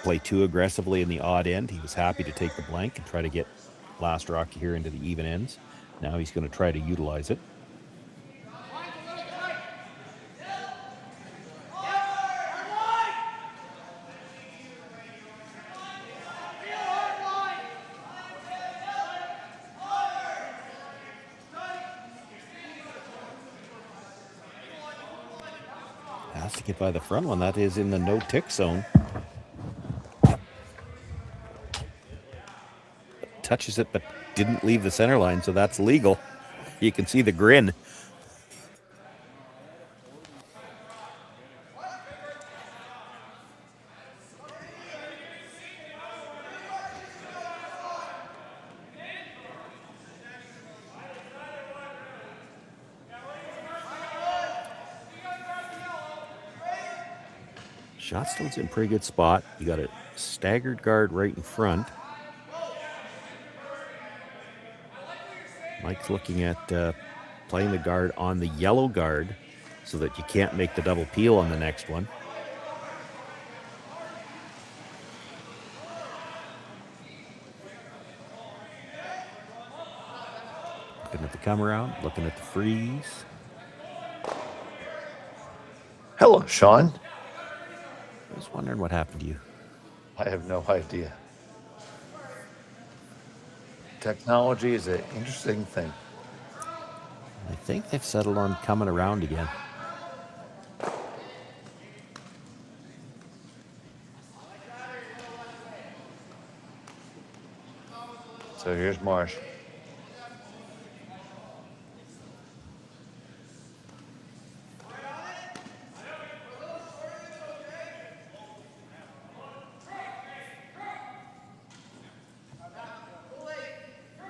play too aggressively in the odd end. He was happy to take the blank and try to get last rock here into the even ends. Now he's going to try to utilize it. Has to get by the front one. That is in the no-tick zone. Touches it, but didn't leave the center line, so that's legal. You can see the grin. Shotstone's in a pretty good spot. You got a staggered guard right in front. Mike's looking at playing the guard on the yellow guard so that you can't make the double peel on the next one. Looking at the come around, looking at the freeze. Hello, Sean. I was wondering what happened to you. I have no idea. Technology is an interesting thing. I think they've settled on coming around again. So here's Marsh.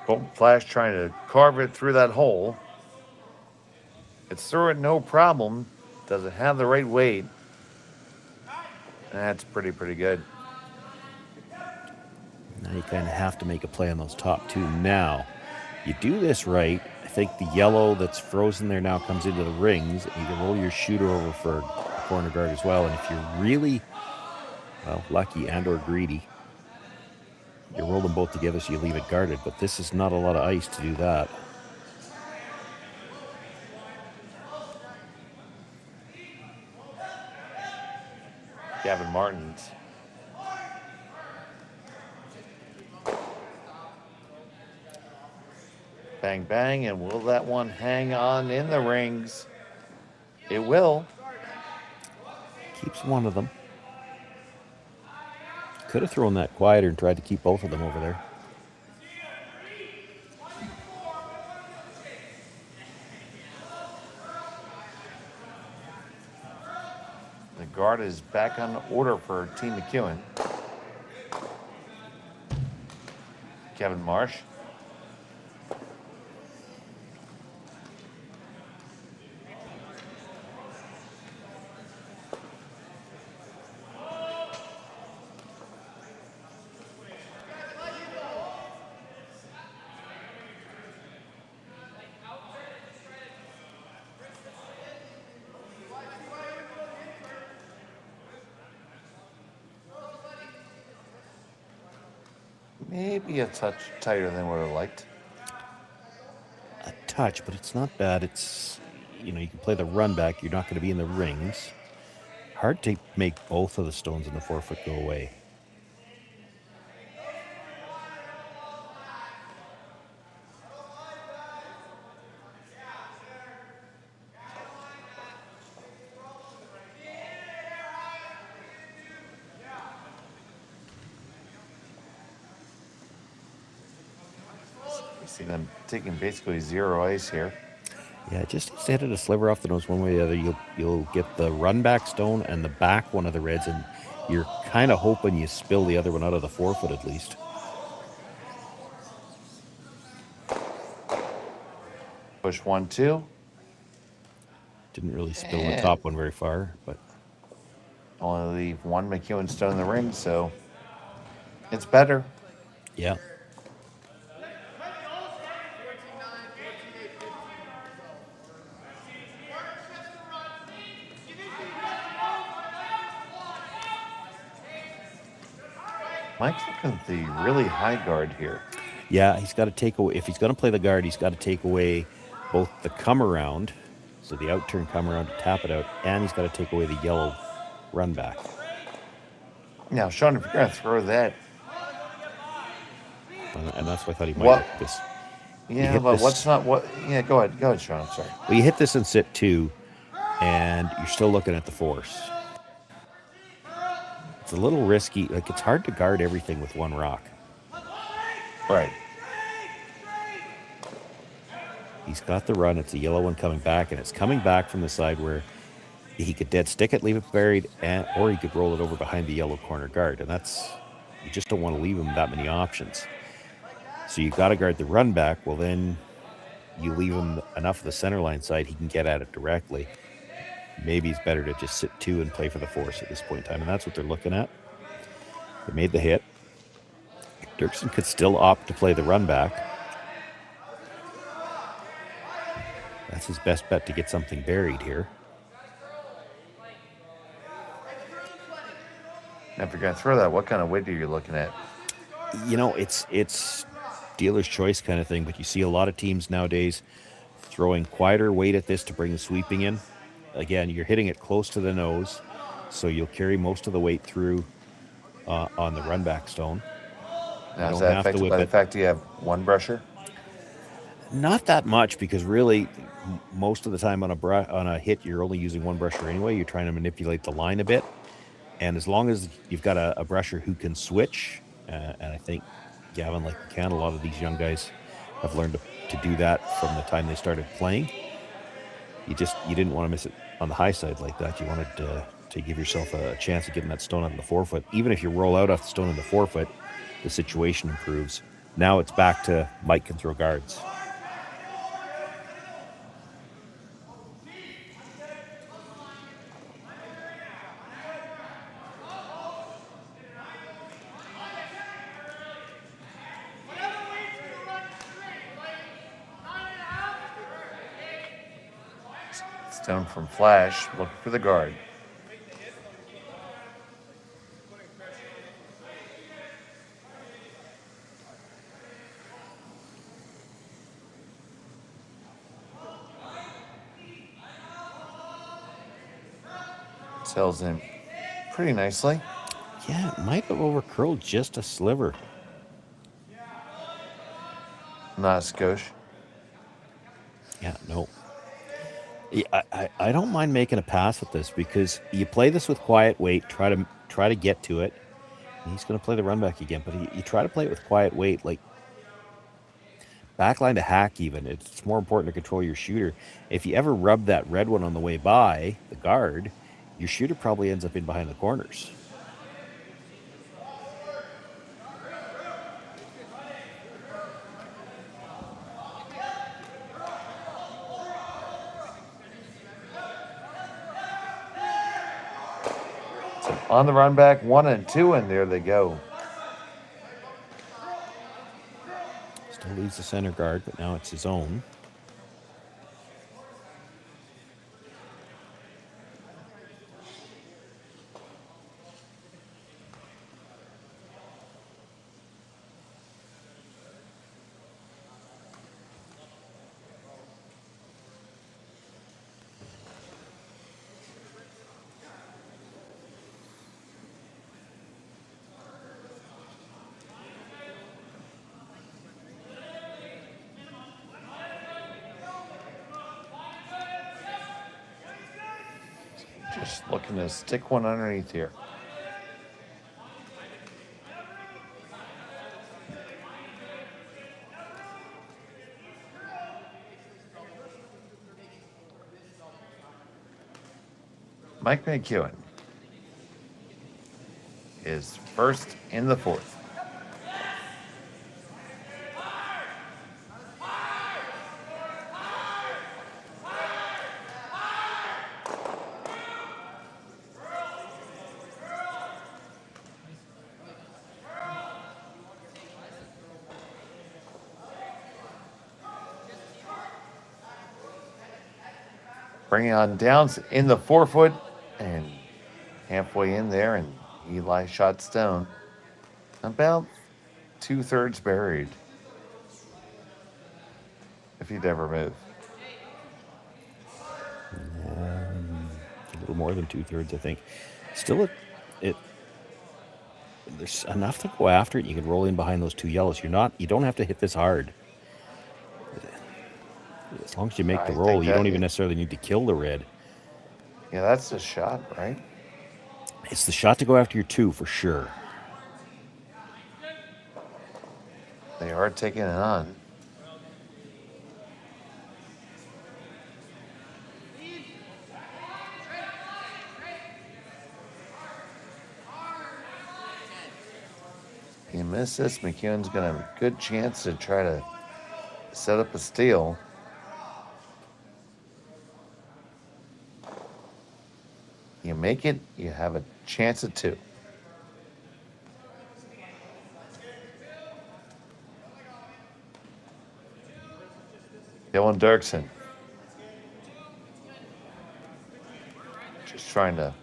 Golden Flash trying to carve it through that hole. It's through it no problem. Does it have the right weight? That's pretty good. Now you kind of have to make a play on those top two. Now, you do this right. I think the yellow that's frozen there now comes into the rings. And you can roll your shooter over for a corner guard as well. And if you're really, well, lucky and or greedy, you roll them both together so you leave it guarded. But this is not a lot of ice to do that. Gavin Martins. Bang, bang, and will that one hang on in the rings? It will. Keeps one of them. Could have thrown that quieter and tried to keep both of them over there. The guard is back on order for Team McEwen. Kevin Marsh. Maybe a touch tighter than what I liked. A touch, but it's not bad. It's, you know, you can play the run back. You're not going to be in the rings. Hard to make both of the stones in the 4-foot go away. See them taking basically zero ice here. Yeah, just hit it a sliver off the nose one way or the other. You'll get the run back stone and the back one of the reds, and you're kind of hoping you spill the other one out of the 4-foot at least. Push 1-2. Didn't really spill the top one very far, but Only leave one McEwen stone in the ring, so it's better. yeah. Mike's looking at the really high guard here. Yeah, he's got to take away, if he's going to play the guard, he's got to take away both the come around, so the out turn come around to tap it out, and he's got to take away the yellow run back. Now, Sean, if you're going to throw that. And that's why I thought he might What? hit this. Yeah, but this. what's not what? Yeah, go ahead, Sean. I'm sorry. Well, you hit this and sit two. and you're still looking at the force. It's a little risky. Like, it's hard to guard everything with one rock. Right. He's got the run. It's a yellow one coming back, and it's coming back from the side where he could dead stick it, leave it buried, or he could roll it over behind the yellow corner guard. And that's, you just don't want to leave him that many options. So you got to guard the run back. Well, then you leave him enough of the center line side, he can get at it directly. Maybe it's better to just sit two and play for the force at this point in time. And that's what they're looking at. They made the hit. Derksen could still opt to play the run back. That's his best bet to get something buried here. Now, if you're going to throw that, what kind of weight are you looking at? You know, it's dealer's choice kind of thing, but you see a lot of teams nowadays throwing quieter weight at this to bring the sweeping in. Again, you're hitting it close to the nose, so you'll carry most of the weight through on the run back stone. Now, is that affected by the fact that you have one brusher? Not that much, because really most of the time on a hit you're only using one brusher anyway. You're trying to manipulate the line a bit, and as long as you've got a brusher who can switch, and I think Gavin, like you can, a lot of these young guys have learned to do that from the time they started playing. You didn't want to miss it on the high side like that. You wanted to give yourself a chance of getting that stone out of the forefoot. Even if you roll out off the stone in the forefoot, the situation improves. Now it's back to Mike can throw guards. Stone from Flash, looking for the guard. Sails in pretty nicely. Yeah, it might have overcurled just a sliver. Not a skosh. Yeah, no. I don't mind making a pass at this, because you play this with quiet weight, try to get to it. And he's going to play the run back again, but you try to play it with quiet weight, like backline to hack even. It's more important to control your shooter. If you ever rub that red one on the way by, the guard, your shooter probably ends up in behind the corners. On the run back, 1 and 2, and there they go. Still leaves the center guard, but now it's his own. Just looking to stick one underneath here. Mike McEwen is first in the fourth. Bringing on Downs in the forefoot and halfway in there, and Eli shot stone. About 2/3 buried. If he'd ever move. A little more than 2/3, I think. Still, there's enough to go after it. You can roll in behind those two yellows. You don't have to hit this hard. As long as you make the roll, you don't even necessarily need to kill the red. Yeah, that's the shot, right? It's the shot to go after your 2 for sure. They are taking it on. If you miss this, McEwen's going to have a good chance to try to set up a steal. You make it, you have a chance at 2. Dylan Derksen. Just trying to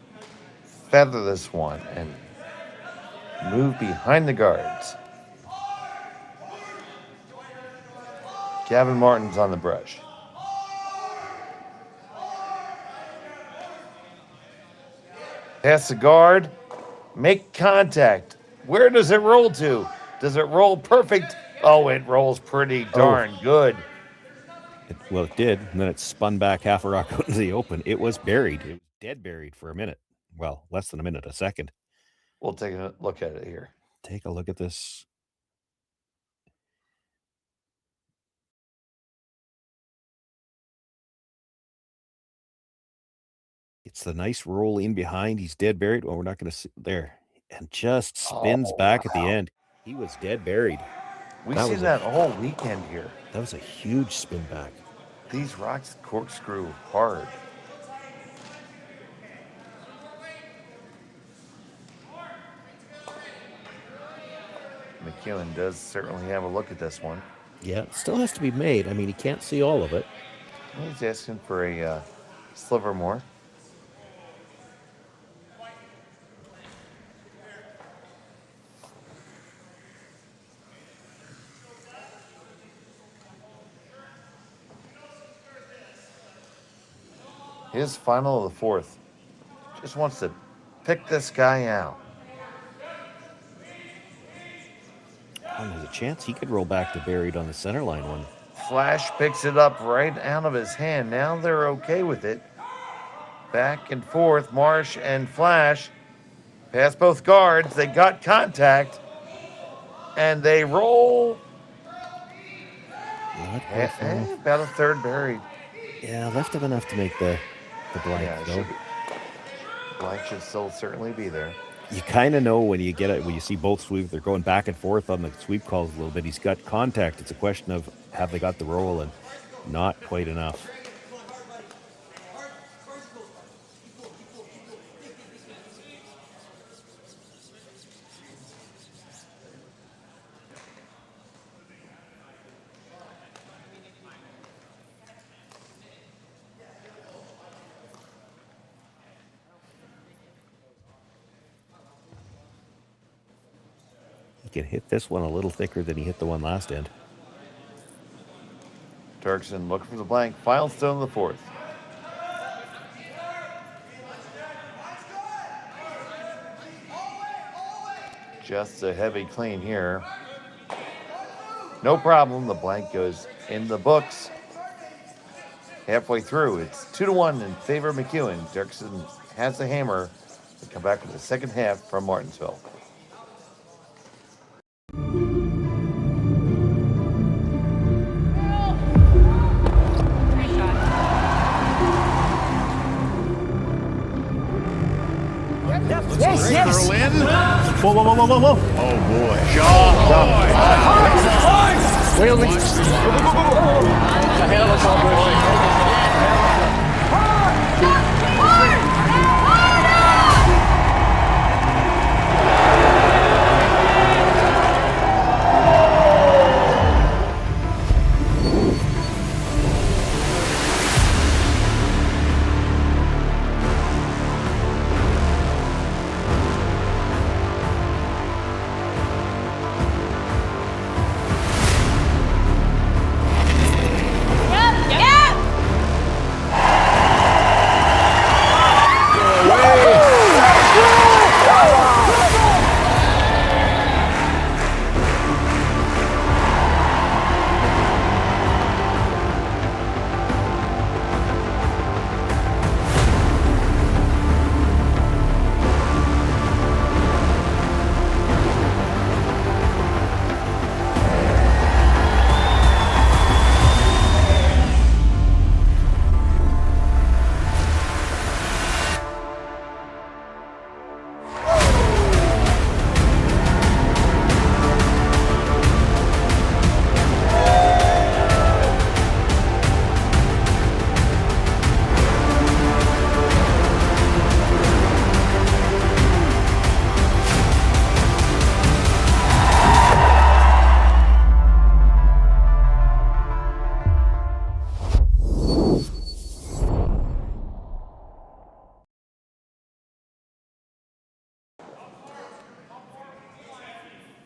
feather this one and move behind the guards. Gavin Martin's on the brush. Pass the guard. Make contact. Where does it roll to? Does it roll perfect? Oh, it rolls pretty darn good. Well, it did, and then it spun back half a rock out into the open. It was buried. It was dead buried for a minute. Well, less than a minute, a second. We'll take a look at it here. Take a look at this. It's the nice roll in behind. He's dead buried. Well, we're not going to see there. And just spins back at the end. He was dead buried. We've seen that all weekend here. That was a huge spin back. These rocks corkscrew hard. McEwen does certainly have a look at this one. Yeah, it still has to be made. I mean, he can't see all of it. He's asking for a sliver more. His final of the 4th. Just wants to pick this guy out. And there's a chance he could roll back to buried on the center line one. Flash picks it up right out of his hand. Now they're okay with it. Back and forth, Marsh and Flash. Past both guards. They got contact. And they roll. About a third buried. Yeah, left him enough to make the blank, though. Blank should still certainly be there. You kind of know when you get it, when you see both sweep, they're going back and forth on the sweep calls a little bit. He's got contact. It's a question of have they got the roll, and not quite enough. Can hit this one a little thicker than he hit the one last end. Derksen looking for the blank. Final stone of the 4th. Just a heavy clean here. No problem. The blank goes in the books. Halfway through, it's 2-1 in favor of McEwen. Derksen has the hammer. They come back with the second half from Martensville. Yes. Whoa. Oh, boy. Yeah!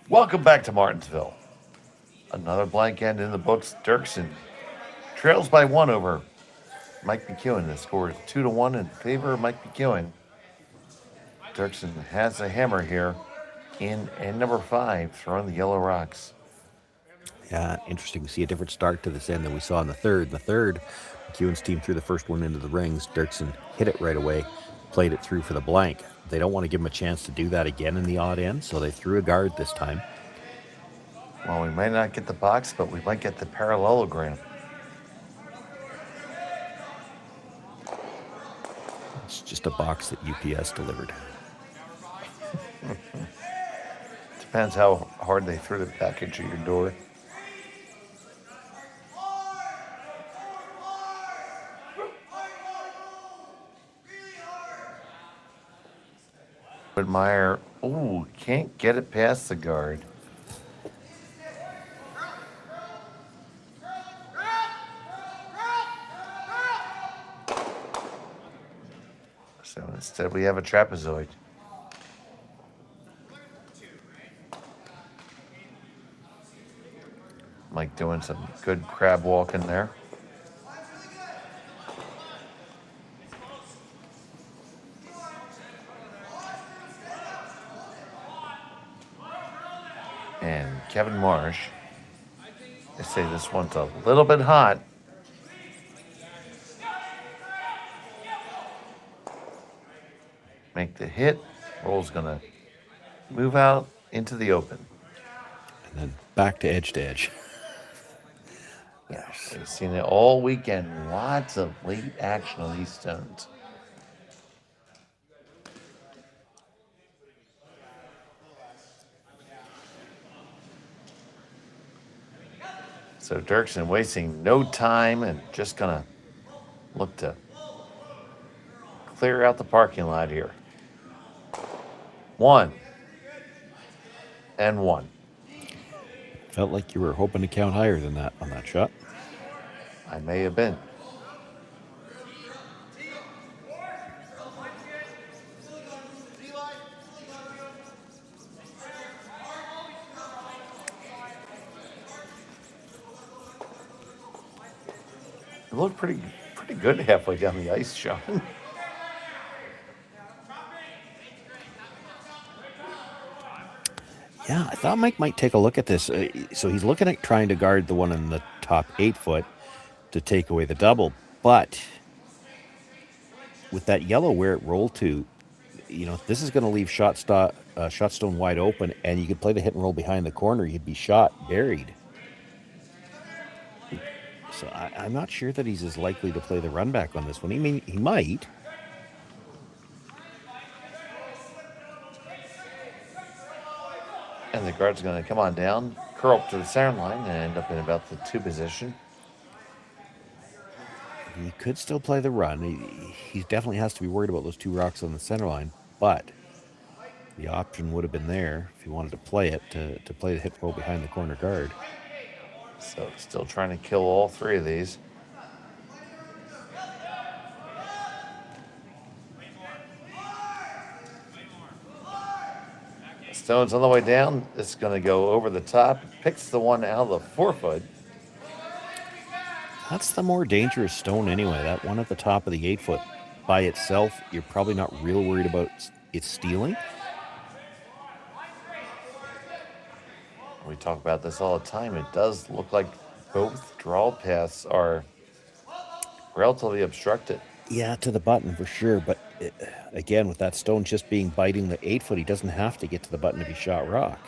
Welcome back to Martensville. Another blank end in the books. Derksen trails by 1 over Mike McEwen. The score is 2-1 in favor of Mike McEwen. Derksen has a hammer here in end number 5, throwing the yellow rocks. Yeah, interesting. We see a different start to this end than we saw in the third. In the third, McEwen's team threw the first one into the rings. Derksen hit it right away, played it through for the blank. They don't want to give him a chance to do that again in the odd end, so they threw a guard this time. Well, we might not get the box, but we might get the parallelogram. It's just a box that UPS delivered. Depends how hard they threw the package at your door. Meyer, ooh, can't get it past the guard. So instead we have a trapezoid. Mike doing some good crab walking there. And Kevin Marsh, they say this one's a little bit hot. Make the hit. Roll's gonna move out into the open. And then back to edge to edge. Yes, I've seen it all weekend. Lots of late action on these stones. So Derksen wasting no time and just gonna look to clear out the parking lot here. 1 and 1. Felt like you were hoping to count higher than that on that shot. I may have been. It looked pretty good halfway down the ice, Sean. Yeah, I thought Mike might take a look at this. So he's looking at trying to guard the one in the top 8 foot to take away the double. But with that yellow where it rolled to, this is going to leave shot stone wide open, and you could play the hit and roll behind the corner. You'd be shot buried. So I'm not sure that he's as likely to play the run back on this one. He might. And the guard's going to come on down, curl up to the center line, and end up in about the 2 position. He could still play the run. He definitely has to be worried about those 2 rocks on the center line, but the option would have been there if he wanted to play it, to play the hit roll behind the corner guard. So still trying to kill all 3 of these. Stone's on the way down. It's going to go over the top. Picks the one out of the 4 foot. That's the more dangerous stone anyway. That one at the top of the 8 foot by itself, you're probably not real worried about it stealing. We talk about this all the time. It does look like both draw paths are relatively obstructed. Yeah, to the button for sure. But again, with that stone just biting the 8 foot, he doesn't have to get to the button to be shot rock.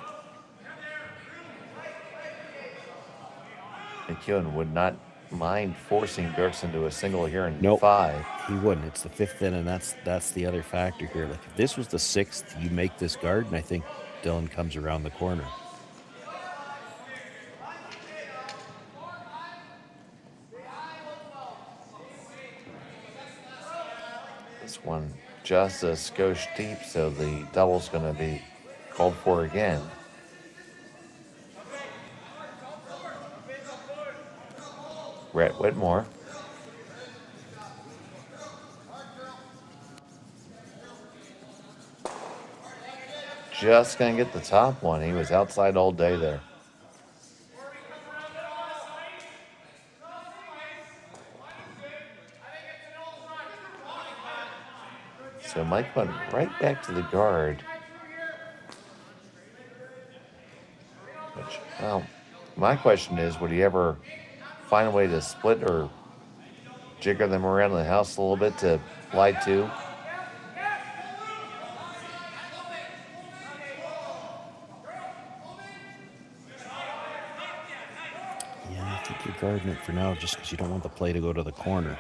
McEwen would not mind forcing Derksen to a single here in Nope. 5. He wouldn't. It's the 5th in, and that's the other factor here. Like if this was the 6th, you make this guard, and I think Dylan comes around the corner. This one just a skosh deep, so the double's going to be called for again. Rhett Whitmore. just going to get the top one. He was outside all day there. So Mike went right back to the guard. Which, well, my question is, would he ever find a way to split or jigger them around the house a little bit to lie to? Yeah, I think you're guarding it for now just because you don't want the play to go to the corner.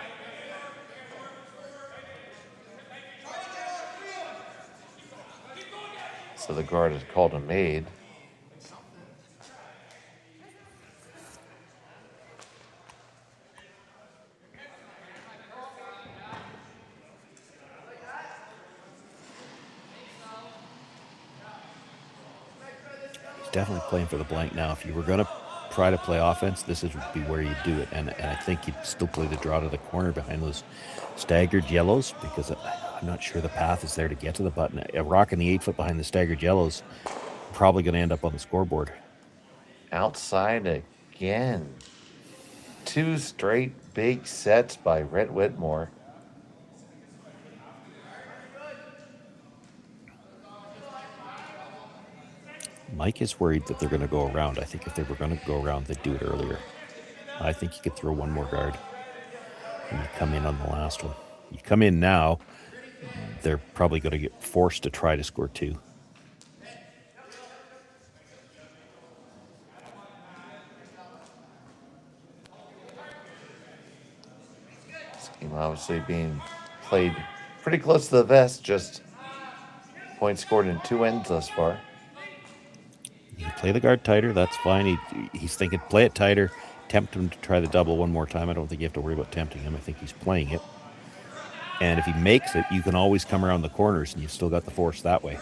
So the guard has called a maid. He's definitely playing for the blank now. If you were going to try to play offense, this would be where you do it. And I think you'd still play the draw to the corner behind those staggered yellows because I'm not sure the path is there to get to the button. A rock in the 8 foot behind the staggered yellows probably going to end up on the scoreboard. Outside again. 2 straight big sets by Rhett Whitmore. Mike is worried that they're going to go around. I think if they were going to go around, they'd do it earlier. I think you could throw one more guard and you come in on the last one. You come in now, they're probably going to get forced to try to score 2. This game obviously being played pretty close to the vest, just points scored in 2 ends thus far. You can play the guard tighter, that's fine. He's thinking play it tighter, tempt him to try the double one more time. I don't think you have to worry about tempting him. I think he's playing it. And if he makes it, you can always come around the corners and you've still got the force that way.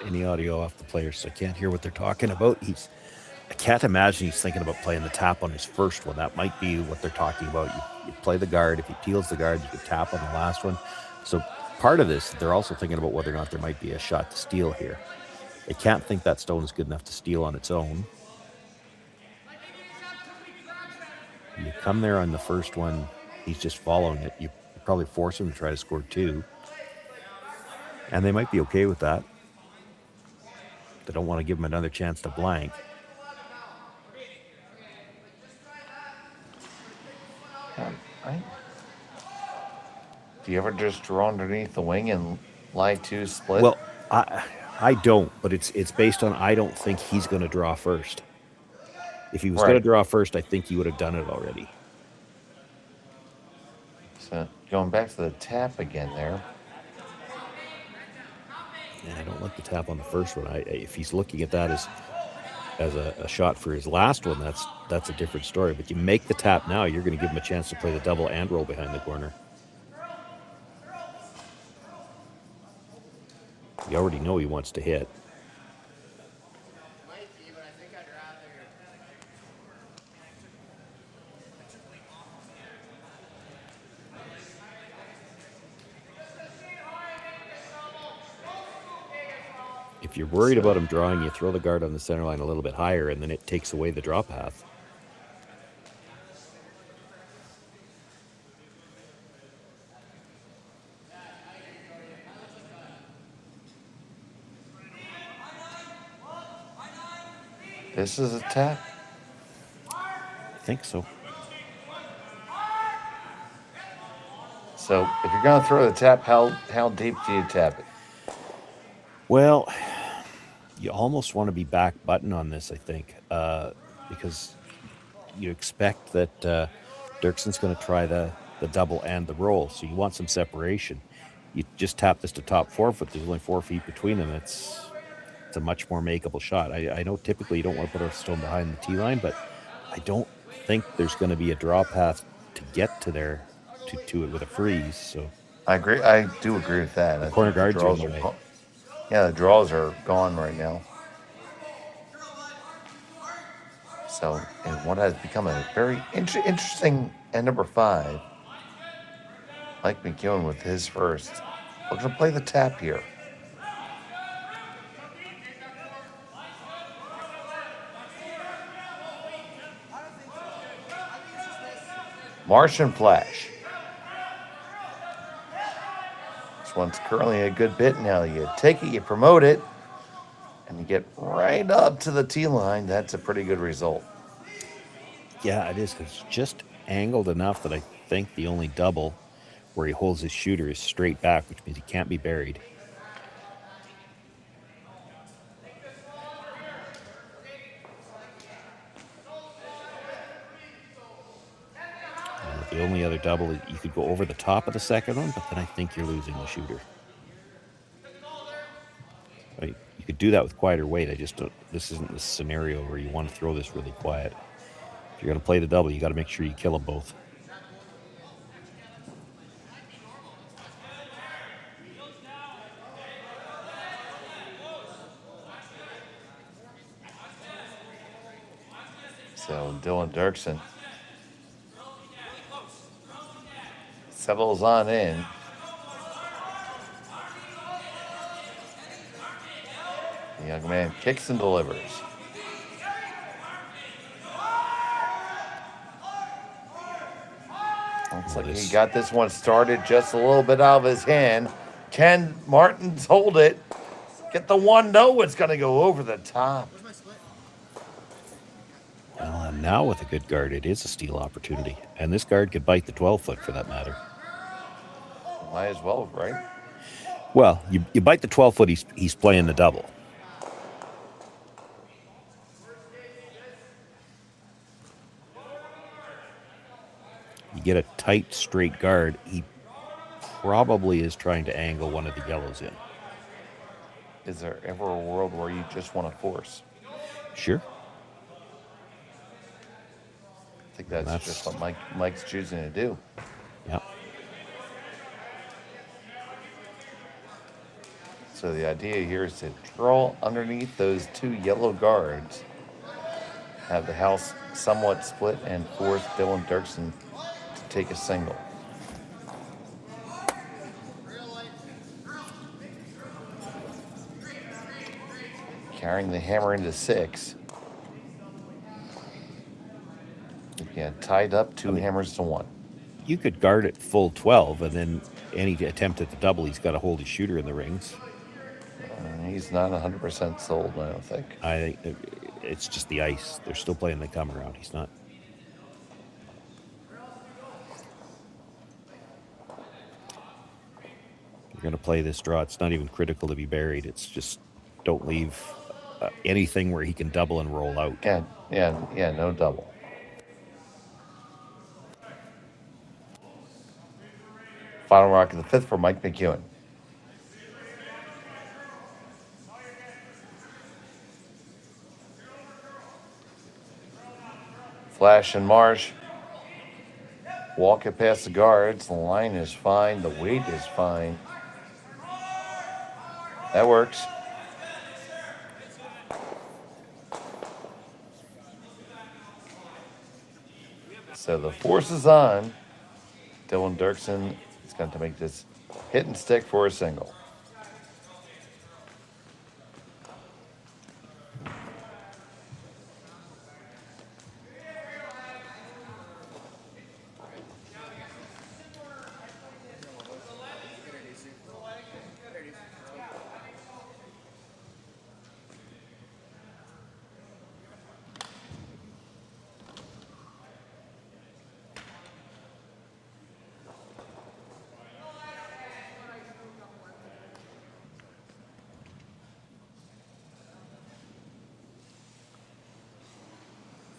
Any audio off the players, so I can't hear what they're talking about. I can't imagine he's thinking about playing the tap on his first one. That might be what they're talking about. You play the guard. If he peels the guard, you can tap on the last one. So part of this, they're also thinking about whether or not there might be a shot to steal here. They can't think that stone is good enough to steal on its own. You come there on the first one, he's just following it. You probably force him to try to score 2. And they might be okay with that. They don't want to give him another chance to blank. Do you ever just draw underneath the wing and lie 2 split? Well, I don't, but it's based on I don't think he's going to draw first. If he was going to draw first, I think he would have done it already. So going back to the tap again there. And I don't like the tap on the first one. If he's looking at that as a shot for his last one, that's a different story. But you make the tap now, you're going to give him a chance to play the double and roll behind the corner. You already know he wants to hit. If you're worried about him drawing, you throw the guard on the center line a little bit higher, and then it takes away the draw path. This is a tap? I think so. So if you're going to throw the tap, how deep do you tap it? Well, you almost want to be back button on this, I think, because you expect that Derksen's going to try the double and the roll, so you want some separation. You just tap this to top 4 foot. There's only 4 feet between them. it's a much more makeable shot. I know typically you don't want to put a stone behind the tee line, but I don't think there's going to be a draw path to get to there to it with a freeze. So I agree. I do agree with that. the I corner think the guards are draws in the way. gone. Yeah, the draws are gone right now. So, in what has become a very interesting end number 5, Mike McEwen with his first. Looking to play the tap here. Martian Flash. This one's currently a good bit now. You take it, you promote it, and you get right up to the tee line. That's a pretty good result. Yeah, it is. It's just angled enough that I think the only double where he holds his shooter is straight back, which means he can't be buried. The only other double, you could go over the top of the second one, but then I think you're losing the shooter. Right? You could do that with quieter weight. I just don't, this isn't the scenario where you want to throw this really quiet. If you're going to play the double, you got to make sure you kill them both. So Dylan Derksen settles on in. The young man kicks and delivers. Looks like he got this one started just a little bit out of his hand. Can Martins hold it? Get the one? No, it's going to go over the top. Well, and now with a good guard, it is a steal opportunity. And this guard could bite the 12-foot for that matter. Might as well, right? Well, you bite the 12-foot, he's playing the double. You get a tight, straight guard, he probably is trying to angle one of the yellows in. Is there ever a world where you just want to force? Sure. I think that's just what Mike's choosing to do. Yeah. So the idea here is to draw underneath those 2 yellow guards, have the house somewhat split, and force Dylan Derksen to take a single. Carrying the hammer into 6. Yeah, tied up 2 hammers to 1. You could guard it full 12, and then any attempt at the double, he's got to hold his shooter in the rings. He's not 100% sold, I don't think. I think it's just the ice. They're still playing the come around. He's not. You're going to play this draw. It's not even critical to be buried. It's just don't leave anything where he can double and roll out. Yeah, no double. Final rock of the 5th for Mike McEwen. Flash and Marsh walk it past the guards. The line is fine. The weight is fine. That works. So the force is on. Dylan Derksen is going to make this hit and stick for a single.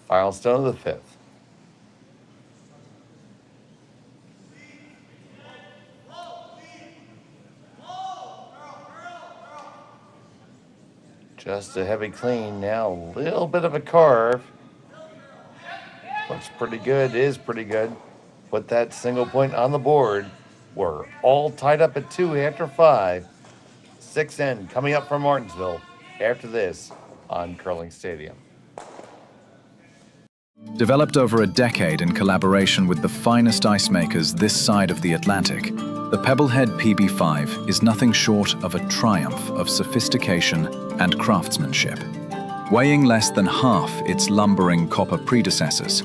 Final stone of the 5th. Just a heavy clean. Now a little bit of a carve. Looks pretty good. Is pretty good. Put that single point on the board. We're all tied up at 2 after 5. 6 end coming up from Martensville after this on Curling Stadium. Developed over a decade in collaboration with the finest ice makers this side of the Atlantic, the Pebblehead PB5 is nothing short of a triumph of sophistication and craftsmanship. Weighing less than half its lumbering copper predecessors,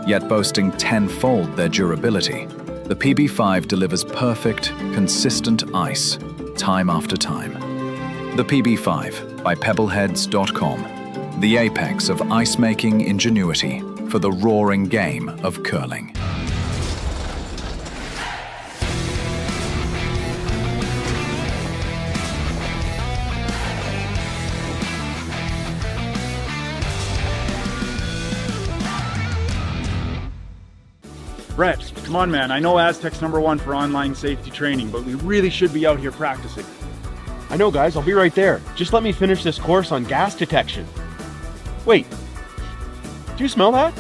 yet boasting tenfold their durability, the PB5 delivers perfect, consistent ice, time after time. The PB5 by Pebbleheads.com, the apex of ice-making ingenuity for the roaring game of curling. Brett, come on, man. I know Aztec's #1 for online safety training, but we really should be out here practicing. I know, guys. I'll be right there. Just let me finish this course on gas detection. Wait. Do you smell that?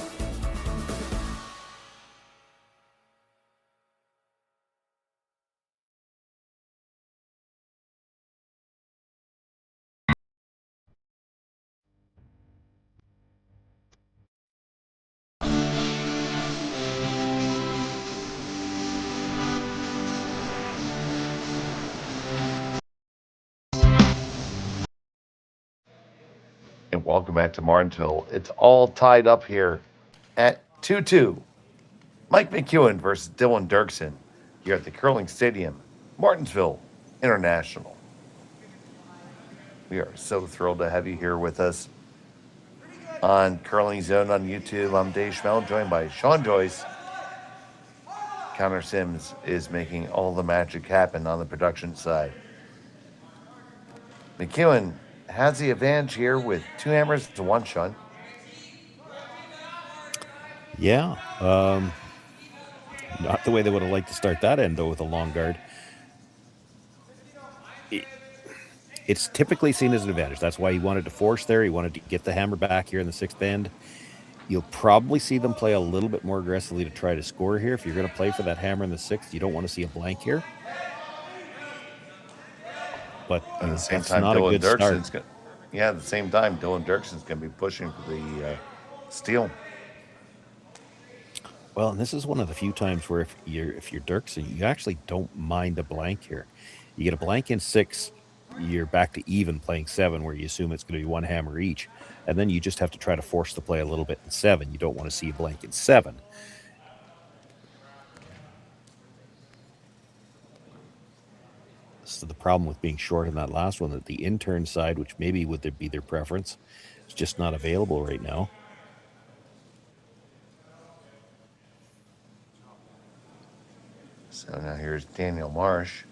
And welcome back to Martensville. It's all tied up here at 2-2. Mike McEwen versus Dylan Derksen here at the Curling Stadium, Martensville International. We are so thrilled to have you here with us on Curling Zone on YouTube. I'm Dave Schmel, joined by Sean Joyce. Connor Sims is making all the magic happen on the production side. McEwen has the advantage here with 2 hammers to 1, Sean. Yeah. Not the way they would have liked to start that end, though, with a long guard. It's typically seen as an advantage. That's why he wanted to force there. He wanted to get the hammer back here in the 6th end. You'll probably see them play a little bit more aggressively to try to score here. If you're going to play for that hammer in the 6th, you don't want to see a blank here. But at the same time, Dylan Derksen's at the same time, Dylan Derksen's going to be pushing for the steal. Well, and this is one of the few times where if you're Derksen, you actually don't mind a blank here. You get a blank in 6, you're back to even playing 7, where you assume it's going to be 1 hammer each, and then you just have to try to force the play a little bit in 7. You don't want to see a blank in 7. So the problem with being short in that last one, that the intern side, which maybe would be their preference, is just not available right now. So now here's Daniel Marsh.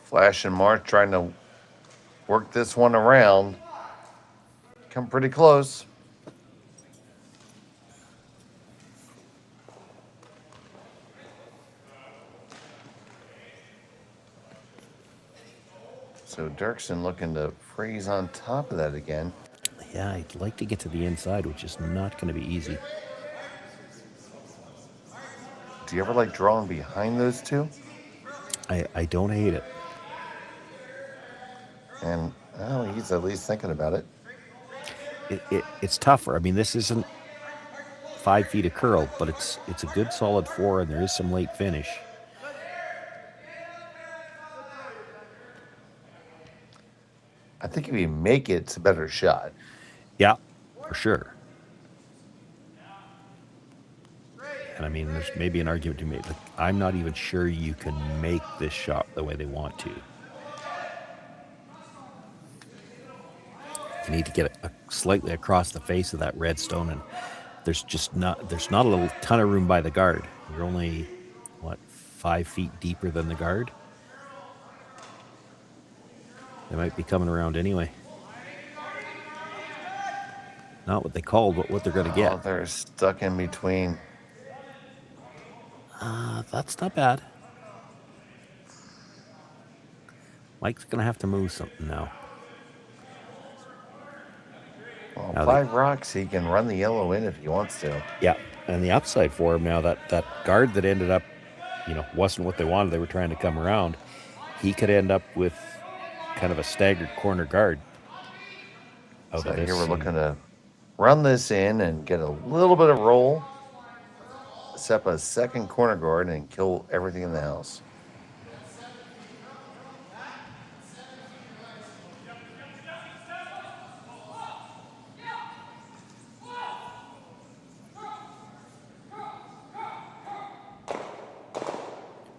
Flash and Marsh trying to work this one around. Come pretty close. So Derksen looking to freeze on top of that again. Yeah, I'd like to get to the inside, which is not going to be easy. Do you ever like drawing behind those two? I don't hate it. And he's at least thinking about it. It's tougher. I mean, this isn't 5 feet of curl, but it's a good solid 4, and there is some late finish. I think if you make it, it's a better shot. Yeah, for sure. And I mean, there's maybe an argument to be made. Like, I'm not even sure you can make this shot the way they want to. You need to get it slightly across the face of that red stone and there's not a little ton of room by the guard. You're only, 5 feet deeper than the guard? They might be coming around anyway. Not what they called, but what they're going to get. Oh, they're stuck in between. That's not bad. Mike's going to have to move something now. Well, Now 5 rocks, he can run the yellow in if he wants to. Yeah, and the upside for him now, that guard that ended up, wasn't what they wanted. They were trying to come around. He could end up with kind of a staggered corner guard. So here we're looking to run this in and get a little bit of roll, set up a second corner guard, and kill everything in the house.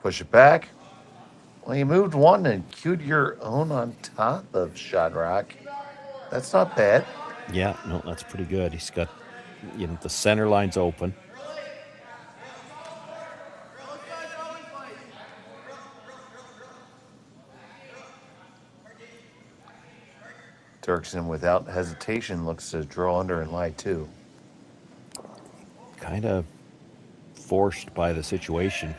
Push it back. Well, you moved one and queued your own on top of Shadrach. That's not bad. Yeah, no, that's pretty good. He's got, the center line's open. Derksen, without hesitation, looks to draw under and lie too. Kind of forced by the situation.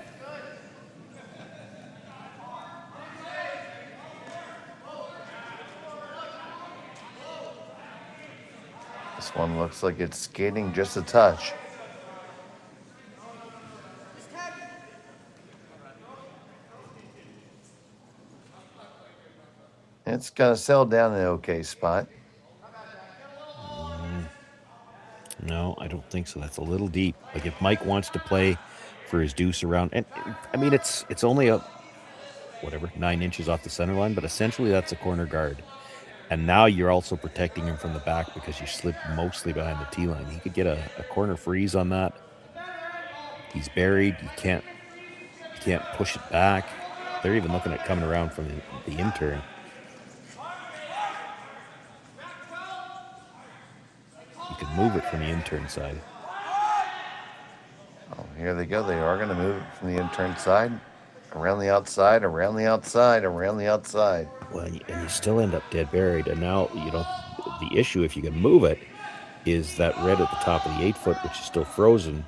This one looks like it's skating just a touch. It's going to settle down in an okay spot. No, I don't think so. That's a little deep. Like if Mike wants to play for his deuce around, and I mean, it's only 9 inches off the center line, but essentially that's a corner guard. And now you're also protecting him from the back because you slid mostly behind the T line. He could get a corner freeze on that. He's buried. You can't push it back. They're even looking at coming around from the intern. You can move it from the intern side. Oh, here they go. They are going to move it from the intern side, around the outside, around the outside, around the outside. Well, and you still end up dead buried. And now, the issue, if you can move it, is that red at the top of the 8 foot, which is still frozen.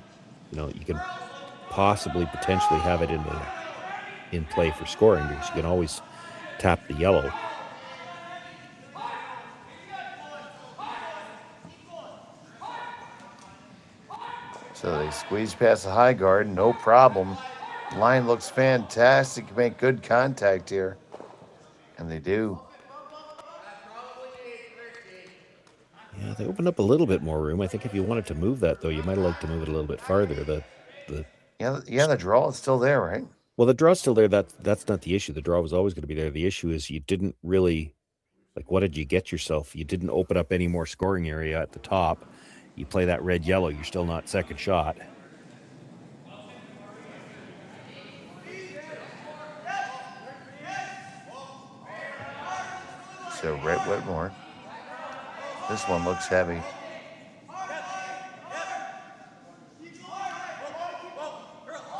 You can potentially have it in play for scoring because you can always tap the yellow. So they squeeze past the high guard, no problem. Line looks fantastic. Make good contact here. And they do. Yeah, they opened up a little bit more room. I think if you wanted to move that, though, you might have liked to move it a little bit farther. The draw is still there, right? Well, the draw's still there. That's not the issue. The draw was always going to be there. The issue is you didn't really, what did you get yourself? You didn't open up any more scoring area at the top. You play that red-yellow, you're still not second shot. So Rhett Whitmore. This one looks heavy.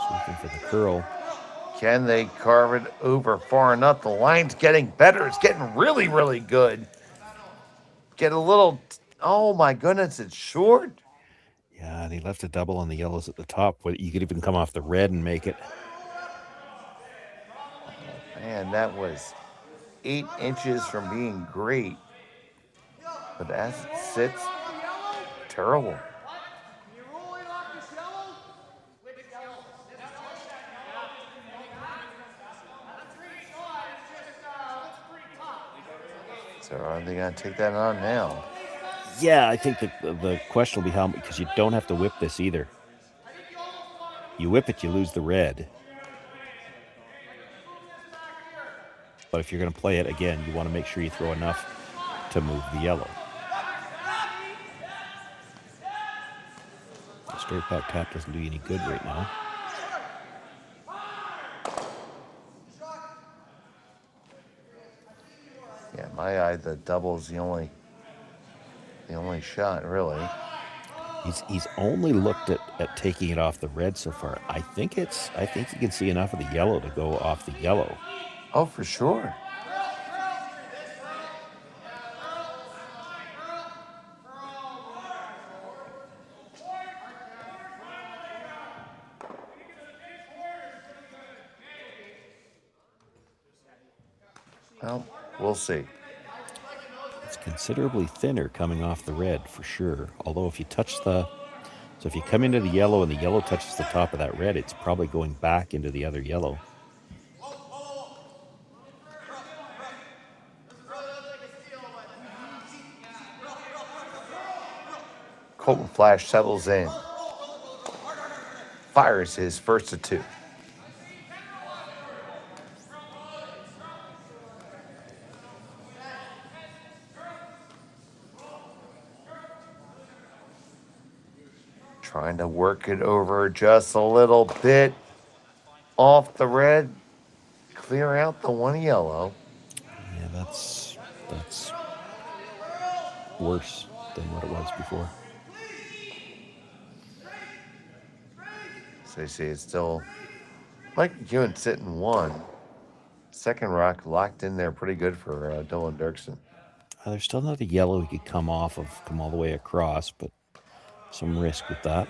Sweeping for the curl. Can they carve it over far enough? The line's getting better. It's getting really, really good. Get a little... Oh, my goodness, it's short. Yeah, and he left a double on the yellows at the top. You could even come off the red and make it. Man, that was 8 inches from being great. But as it sits, terrible. So are they going to take that on now? Yeah, I think that the question will be how, because you don't have to whip this either. You whip it, you lose the red. But if you're going to play it again, you want to make sure you throw enough to move the yellow. The straight back tap doesn't do you any good right now. Yeah, in my eye, the double is the only shot, really. He's only looked at taking it off the red so far. I think you can see enough of the yellow to go off the yellow. Oh, for sure. Well, we'll see. It's considerably thinner coming off the red for sure. Although if you come into the yellow and the yellow touches the top of that red, it's probably going back into the other yellow. Colton Flash settles in. Fires his first of 2. Trying to work it over just a little bit off the red. Clear out the one yellow. Yeah, that's worse than what it was before. So you see it's still Mike McEwen sitting 1. Second rock locked in there pretty good for Dylan Derksen. There's still another yellow he could come all the way across, but some risk with that.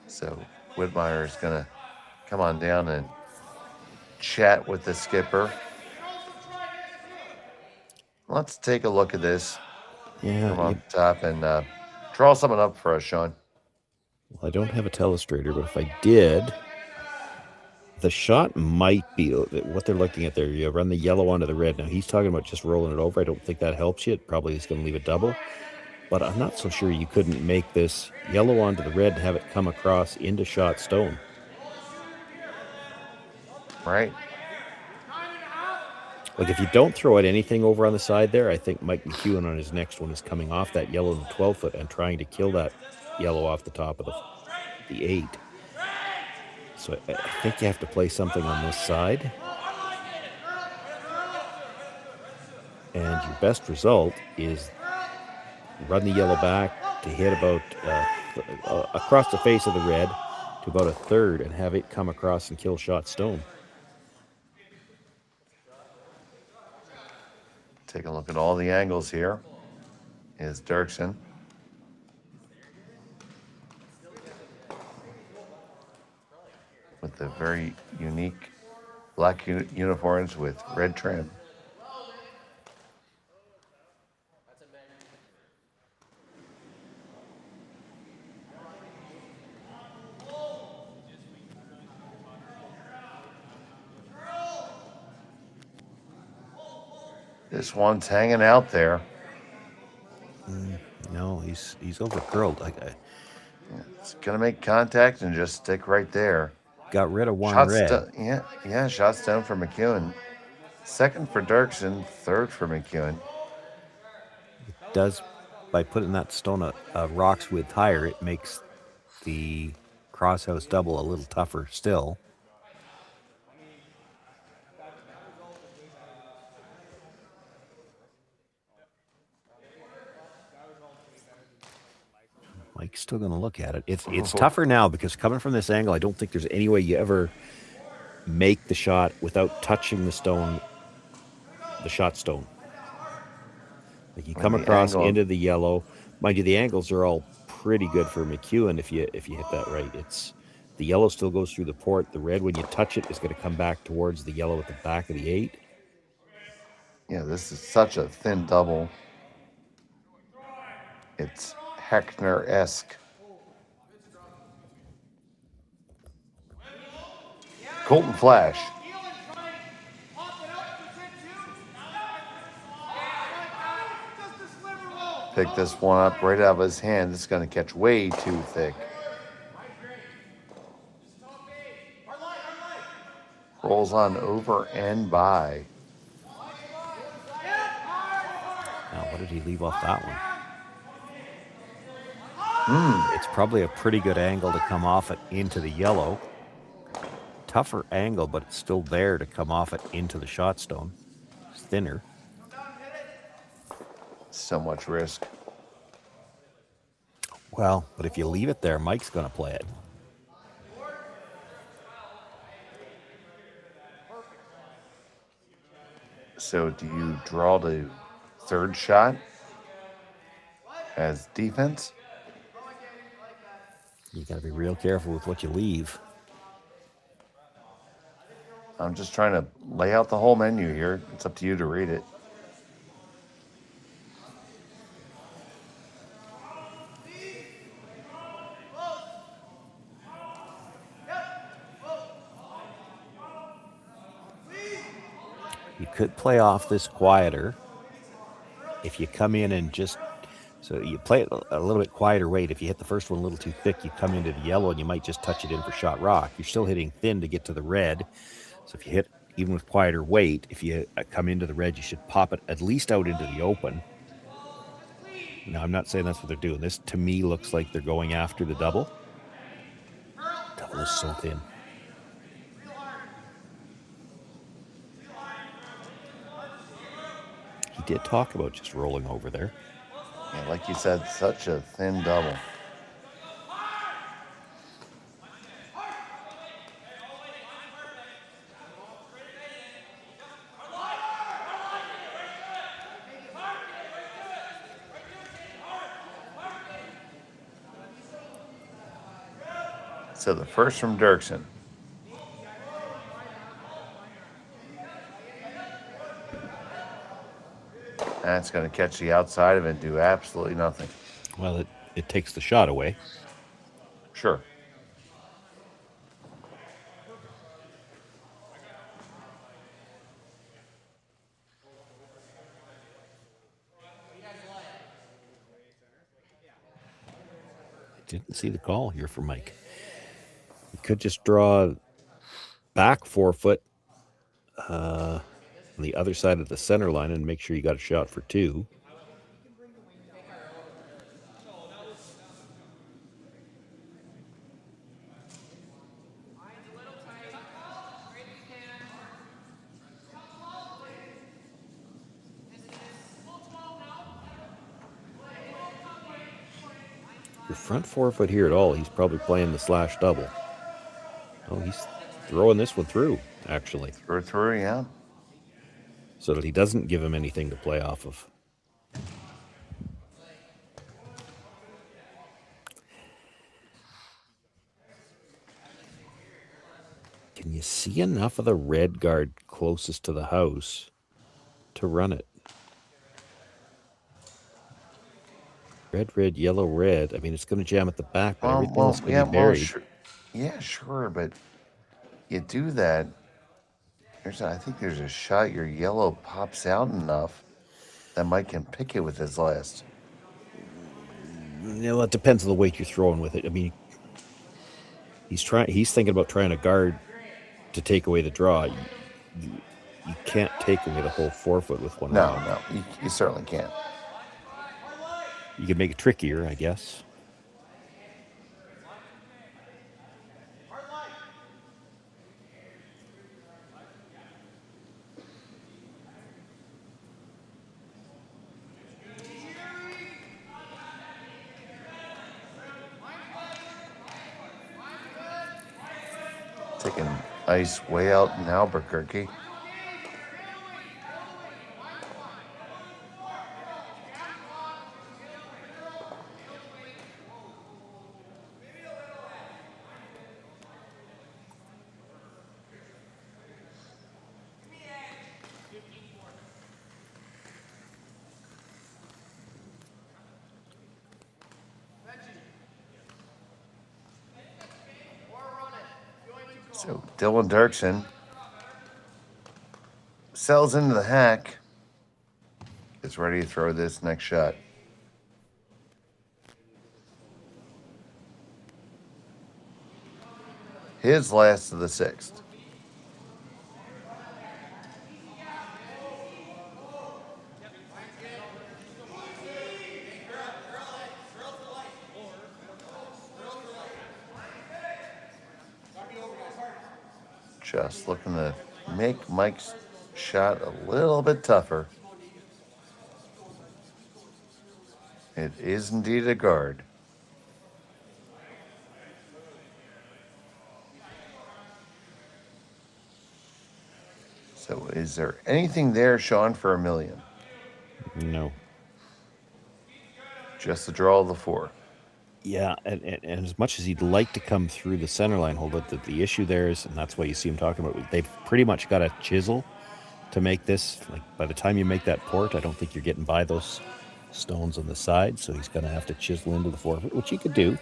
So Whitmire is going to come on down and chat with the skipper. Let's take a look at this. Yeah. Come on top and draw something up for us, Sean. Well, I don't have a telestrator, but if I did, the shot might be what they're looking at there. You run the yellow onto the red. Now, he's talking about just rolling it over. I don't think that helps you. It probably is going to leave a double. But I'm not so sure you couldn't make this yellow onto the red and have it come across into shot stone. Right. Like, if you don't throw out anything over on the side there, I think Mike McEwen on his next one is coming off that yellow in the 12-foot and trying to kill that yellow off the top of the 8. So I think you have to play something on this side. And your best result is run the yellow back to hit about across the face of the red to about a third and have it come across and kill shot stone. Take a look at all the angles here. Is Derksen. With the very unique black uniforms with red trim. This one's hanging out there. No, he's over curled. It's gonna make contact and just stick right there. Got rid of one shots red. Yeah, shots down for McEwen. Second for Derksen, third for McEwen. It does, by putting that stone rocks width higher, it makes the crosshouse double a little tougher still. Mike's still going to look at it. It's tougher now because coming from this angle, I don't think there's any way you ever make the shot without touching the stone, the shot stone. Like you come across into the yellow. Mind you, the angles are all pretty good for McEwen if you hit that right. It's the yellow still goes through the port. The red, when you touch it, is going to come back towards the yellow at the back of the 8. Yeah, this is such a thin double. It's Heckner-esque. Colton Flash. Pick this one up right out of his hand. It's going to catch way too thick. Rolls on over and by. Now, what did he leave off that one? It's probably a pretty good angle to come off it into the yellow. tougher angle, but it's still there to come off it into the shot stone. It's thinner. So much risk. Well, but if you leave it there, Mike's going to play it. So do you draw the third shot as defense? You got to be real careful with what you leave. I'm just trying to lay out the whole menu here. It's up to you to read it. You could play off this quieter if you come in and just, so you play it a little bit quieter weight. If you hit the first one a little too thick, you come into the yellow and you might just touch it in for shot rock. You're still hitting thin to get to the red. So if you hit, even with quieter weight, if you come into the red, you should pop it at least out into the open. Now, I'm not saying that's what they're doing. This, to me, looks like they're going after the double. Double is so thin. He did talk about just rolling over there. Yeah, like you said, such a thin double. So the first from Derksen. That's going to catch the outside of it and do absolutely nothing. Well, it takes the shot away. Sure. I didn't see the call here for Mike. You could just draw back 4 foot on the other side of the center line and make sure you got a shot for 2. Your front 4 foot here at all, he's probably playing the slash double. Oh, he's throwing this one through, actually. Through, yeah. So that he doesn't give him anything to play off of. Can you see enough of the red guard closest to the house to run it? Red, red, yellow, red. I mean, it's going to jam at the back, but everything's going to be buried. Sure. Yeah, sure, but you do that. I think there's a shot your yellow pops out enough that Mike can pick it with his last. Yeah, well, it depends on the weight you're throwing with it. I mean, he's thinking about trying to guard to take away the draw. You can't take away the whole 4 foot with one. No, you certainly can't. You can make it trickier, I guess. Taking ice way out in Albuquerque. So Dylan Derksen sells into the hack. Is ready to throw this next shot. His last of the 6th. Just looking to make Mike's shot a little bit tougher. It is indeed a guard. So is there anything there, Sean, for $1 million? No. Just the draw of the 4. Yeah, and as much as he'd like to come through the center line hole, but the issue there is, and that's why you see him talking about, they've pretty much got a chisel to make this. Like, by the time you make that port, I don't think you're getting by those stones on the side, so he's going to have to chisel into the 4 foot, which he could do.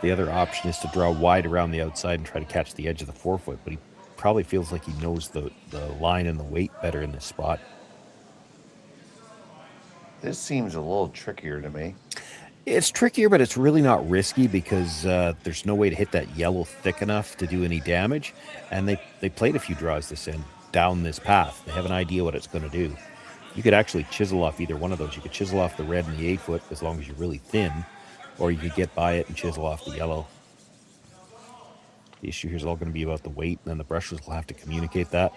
The other option is to draw wide around the outside and try to catch the edge of the 4 foot, but he probably feels like he knows the line and the weight better in this spot. This seems a little trickier to me. It's trickier, but it's really not risky because there's no way to hit that yellow thick enough to do any damage. And they played a few draws this end down this path. They have an idea what it's going to do. You could actually chisel off either one of those. You could chisel off the red and the 8 foot as long as you're really thin, or you could get by it and chisel off the yellow. The issue here is all going to be about the weight, and then the brushes will have to communicate that.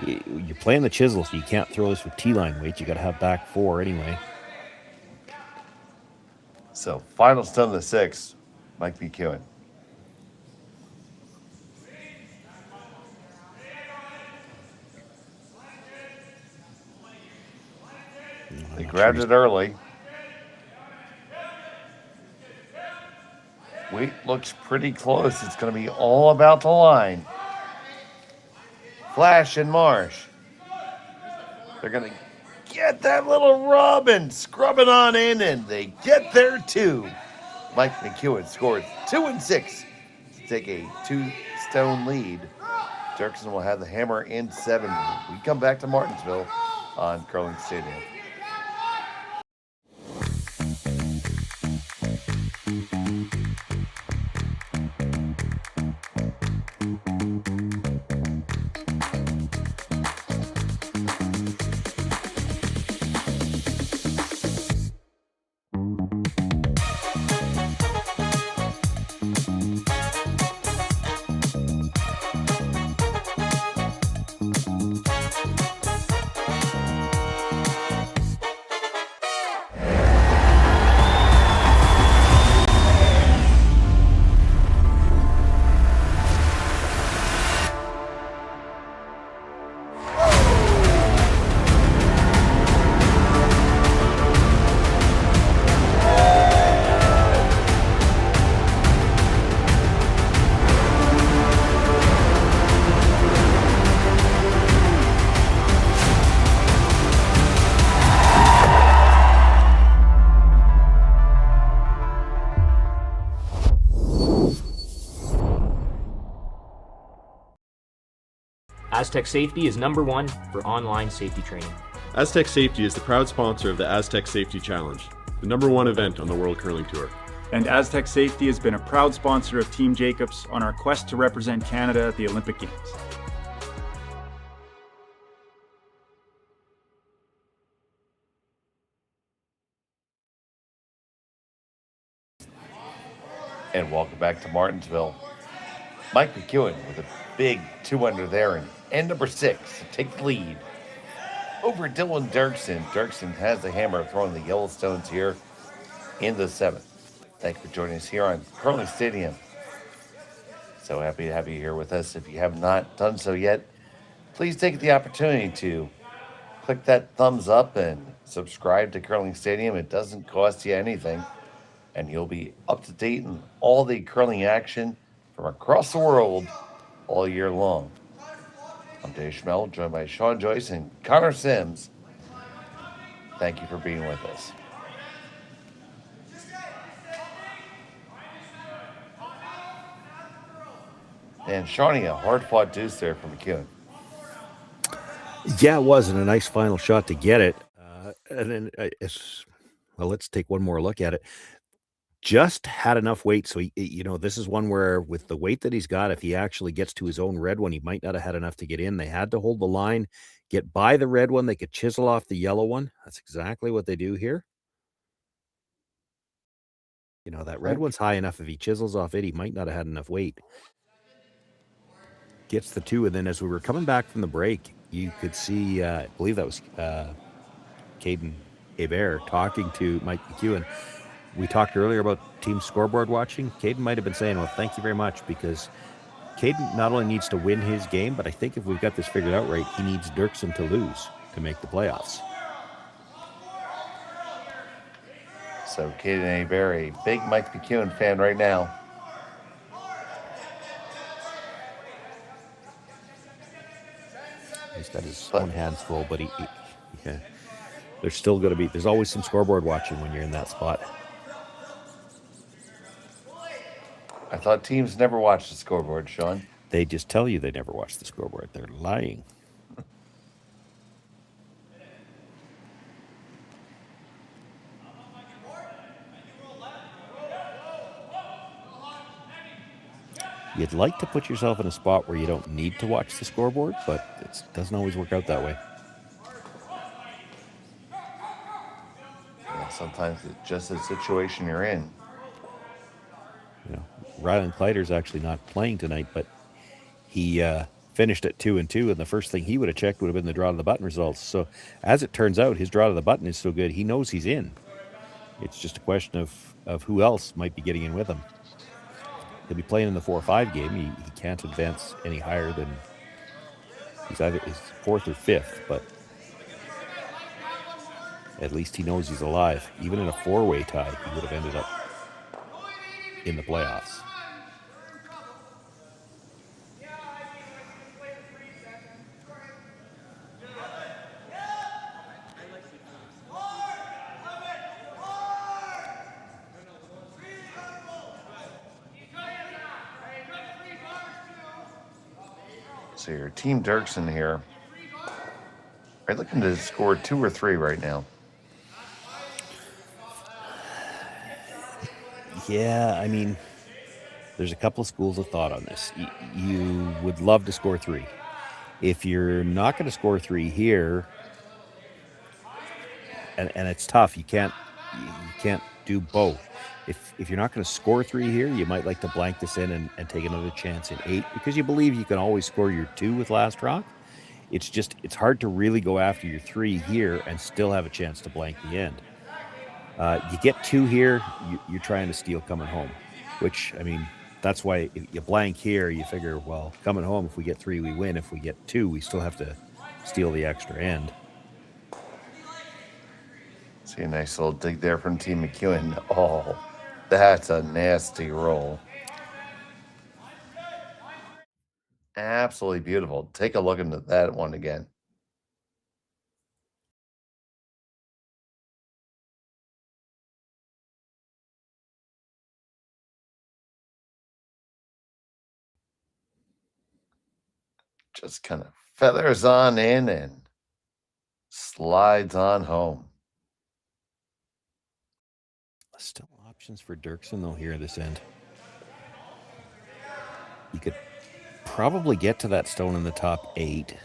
You're playing the chisel, so you can't throw this with T-line weight. You got to have back 4 anyway. So final stone of the 6, Mike McEwen. They grabbed it early. Weight looks pretty close. It's going to be all about the line. Flash and Marsh. They're going to get that little rub and scrub it on in, and they get there too. Mike McEwen scores 2 and 6 to take a 2-stone lead. Derksen will have the hammer in 7. We come back to Martensville on Curling Stadium. Aztec Safety is #1 for online safety training. Aztec Safety is the proud sponsor of the Aztec Safety Challenge, the #1 event on the World Curling Tour. And Aztec Safety has been a proud sponsor of Team Jacobs on our quest to represent Canada at the Olympic Games. And welcome back to Martensville. Mike McEwen with a big 2 under there in end number 6 to take the lead over Dylan Derksen. Derksen has the hammer throwing the Yellowstones here in the 7th. Thank you for joining us here on Curling Stadium. So happy to have you here with us. If you have not done so yet, please take the opportunity to click that thumbs up and subscribe to Curling Stadium. It doesn't cost you anything, and you'll be up to date in all the curling action from across the world all year long. I'm Dave Schmel, joined by Sean Joyce and Connor Sims. Thank you for being with us. And Shawnee, a hard-fought deuce there from McEwen. Yeah, it was, and a nice final shot to get it. And then, let's take one more look at it. Just had enough weight, so this is one where with the weight that he's got, if he actually gets to his own red one, he might not have had enough to get in. They had to hold the line, get by the red one. They could chisel off the yellow one. That's exactly what they do here. That red one's high enough. If he chisels off it, he might not have had enough weight. gets the 2, and then as we were coming back from the break, you could see, I believe that was Caden Hebert talking to Mike McEwen. We talked earlier about team scoreboard watching. Caden might have been saying, well, thank you very much, because Caden not only needs to win his game, but I think if we've got this figured out right, he needs Derksen to lose to make the playoffs. So Caden Hebert, a big Mike McEwen fan right now. He's got his own hands full, but yeah, there's still going to be, there's always some scoreboard watching when you're in that spot. I thought teams never watch the scoreboard, Sean. They just tell you they never watch the scoreboard. They're lying. You'd like to put yourself in a spot where you don't need to watch the scoreboard, but it doesn't always work out that way. Yeah, sometimes it's just a situation you're in. You know, Rylan Kleider's actually not playing tonight, but he finished at 2-2, and the first thing he would have checked would have been the draw to the button results. So as it turns out, his draw to the button is so good, he knows he's in. It's just a question of who else might be getting in with him. He'll be playing in the 4-5 game. He can't advance any higher than he's either his 4th or 5th, but at least he knows he's alive. Even in a 4-way tie, he would have ended up in the playoffs. So your team Derksen here are looking to score 2 or 3 right now. Yeah, I mean, there's a couple of schools of thought on this. You would love to score 3. If you're not going to score 3 here, and it's tough, you can't do both. If you're not going to score 3 here, you might like to blank this in and take another chance in 8, because you believe you can always score your 2 with last rock. It's hard to really go after your 3 here and still have a chance to blank the end. You get 2 here, you're trying to steal coming home, which, I mean, that's why if you blank here, you figure, well, coming home, if we get 3, we win. If we get 2, we still have to steal the extra end. See a nice little dig there from Team McEwen. Oh, that's a nasty roll. Absolutely beautiful. Take a look into that one again. Just kind of feathers on in and slides on home. Still options for Derksen, though, here at this end. You could probably get to that stone in the top 8.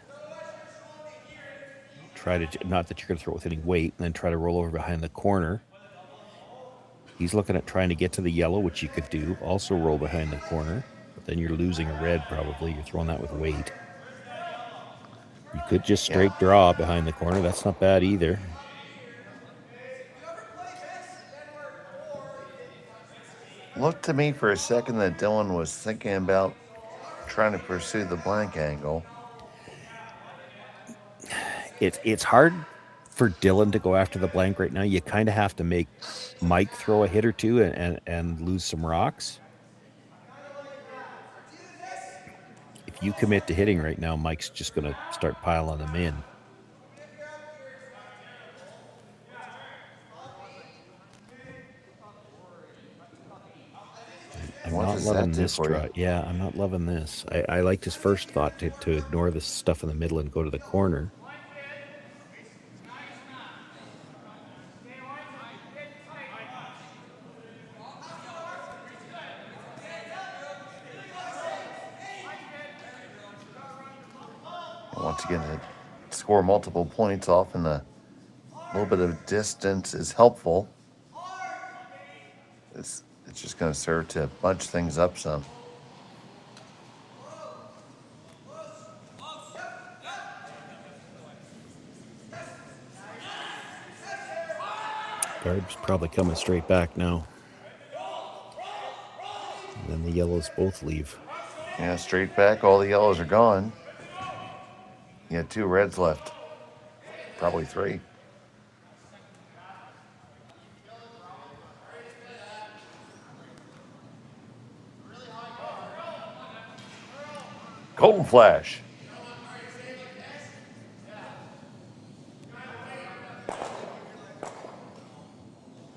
Try to, not that you're going to throw it with any weight, and then try to roll over behind the corner. He's looking at trying to get to the yellow, which you could do. Also roll behind the corner. But then you're losing a red, probably. You're throwing that with weight. You could just straight draw behind the corner. That's not bad either. Looked to me for a second that Dylan was thinking about trying to pursue the blank angle. It's hard for Dylan to go after the blank right now. You kind of have to make Mike throw a hit or two and lose some rocks. If you commit to hitting right now, Mike's just going to start piling them in. I'm not loving this draw. Yeah, I'm not loving this. I liked his first thought to ignore the stuff in the middle and go to the corner. Once again, to score multiple points off in a little bit of distance is helpful. It's just going to serve to bunch things up some. Guard's probably coming straight back now. And then the yellows both leave. Yeah, straight back. All the yellows are gone. You had 2 reds left. Probably 3. Golden Flash.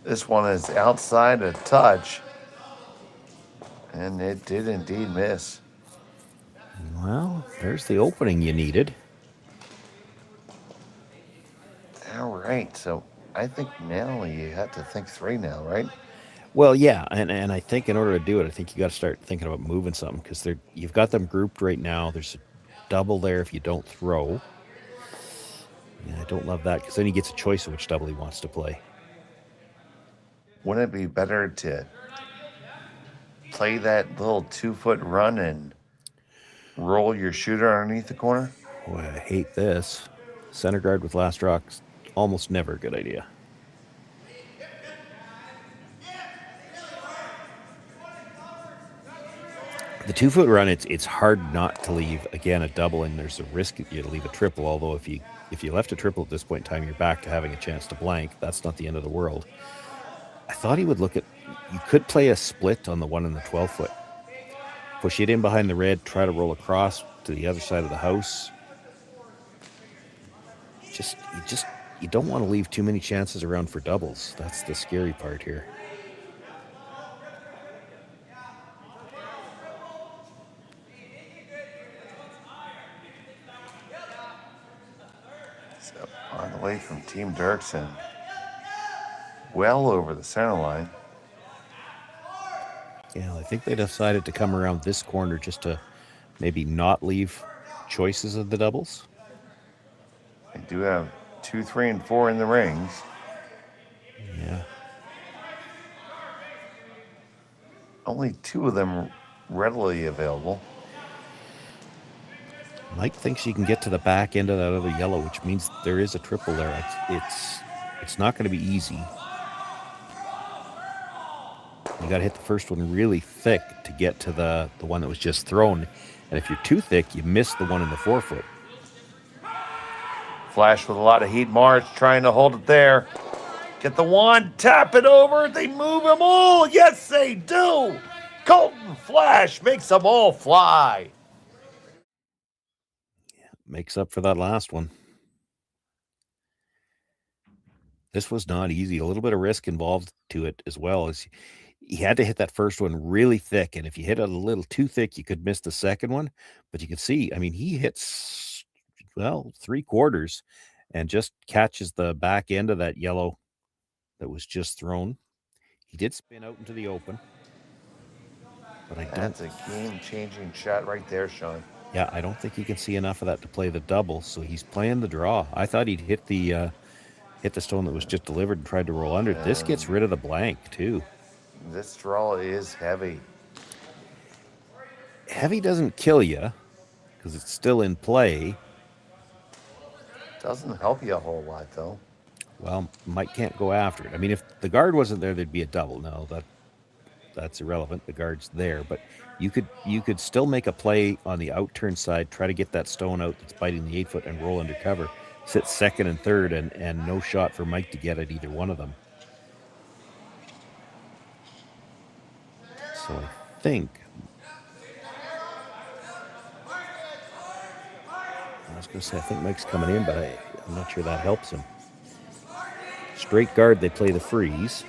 This one is outside a touch. And it did indeed miss. Well, there's the opening you needed. All right. So I think now you have to think 3 now, right? Well, yeah, and I think in order to do it, I think you got to start thinking about moving something because you've got them grouped right now. There's a double there if you don't throw. Yeah, I don't love that because then he gets a choice of which double he wants to play. Wouldn't it be better to play that little 2-foot run and roll your shooter underneath the corner? Boy, I hate this. Center guard with last rock's almost never a good idea. The 2-foot run, it's hard not to leave, again, a double, and there's a risk you to leave a triple, although if you left a triple at this point in time, you're back to having a chance to blank. That's not the end of the world. I thought he would look at, you could play a split on the 1 and the 12-foot. Push it in behind the red, try to roll across to the other side of the house. You don't want to leave too many chances around for doubles. That's the scary part here. So on the way from Team Derksen, well over the center line. Yeah, I think they decided to come around this corner just to maybe not leave choices of the doubles. They do have 2, 3, and 4 in the rings. Yeah. Only 2 of them readily available. Mike thinks you can get to the back end of that other yellow, which means there is a triple there. It's not going to be easy. You got to hit the first one really thick to get to the one that was just thrown. And if you're too thick, you miss the one in the 4-foot. Flash with a lot of heat. March trying to hold it there. Get the wand, tap it over. They move them all. Yes, they do. Colton Flash makes them all fly. Yeah, makes up for that last one. This was not easy. A little bit of risk involved to it as well. As he had to hit that first one really thick, and if you hit it a little too thick, you could miss the second one. But you can see, I mean, he hits, well, 3/4 and just catches the back end of that yellow that was just thrown. He did spin out into the open. But That's a game-changing shot right there, Sean. Yeah, I don't think he can see enough of that to play the double, so he's playing the draw. I thought he'd hit the stone that was just delivered and tried to roll under. This gets rid of the blank, too. This draw is heavy. Heavy doesn't kill you because it's still in play. Doesn't help you a whole lot, though. Well, Mike can't go after it. I mean, if the guard wasn't there, there'd be a double. No, that's irrelevant. The guard's there, but you could still make a play on the out-turn side, try to get that stone out that's biting the 8-foot and roll under cover. Sit second and third, and no shot for Mike to get at either one of them. So I think I think Mike's coming in, but I'm not sure that helps him. Straight guard, they play the freeze.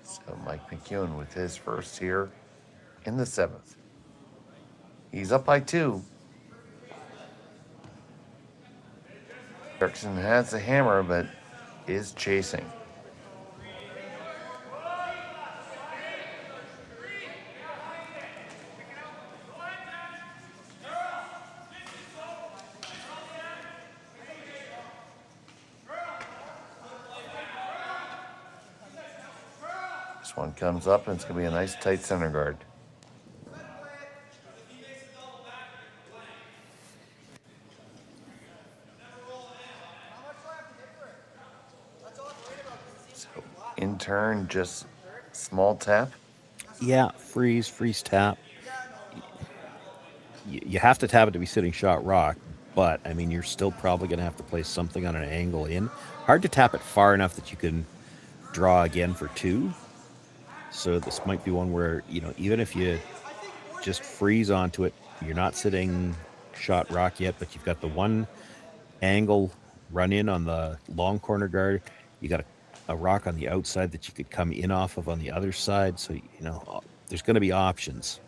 So Mike McEwen with his first here in the 7th. He's up by 2. Derksen has the hammer, but is chasing. This one comes up, and it's going to be a nice tight center guard. So, in turn, just small tap. Yeah, freeze tap. You have to tap it to be sitting shot rock, but I mean, you're still probably going to have to place something on an angle in. Hard to tap it far enough that you can draw again for 2. So this might be one where, even if you just freeze onto it, you're not sitting shot rock yet, but you've got the one angle run in on the long corner guard. You got a rock on the outside that you could come in off of on the other side. So, there's going to be options.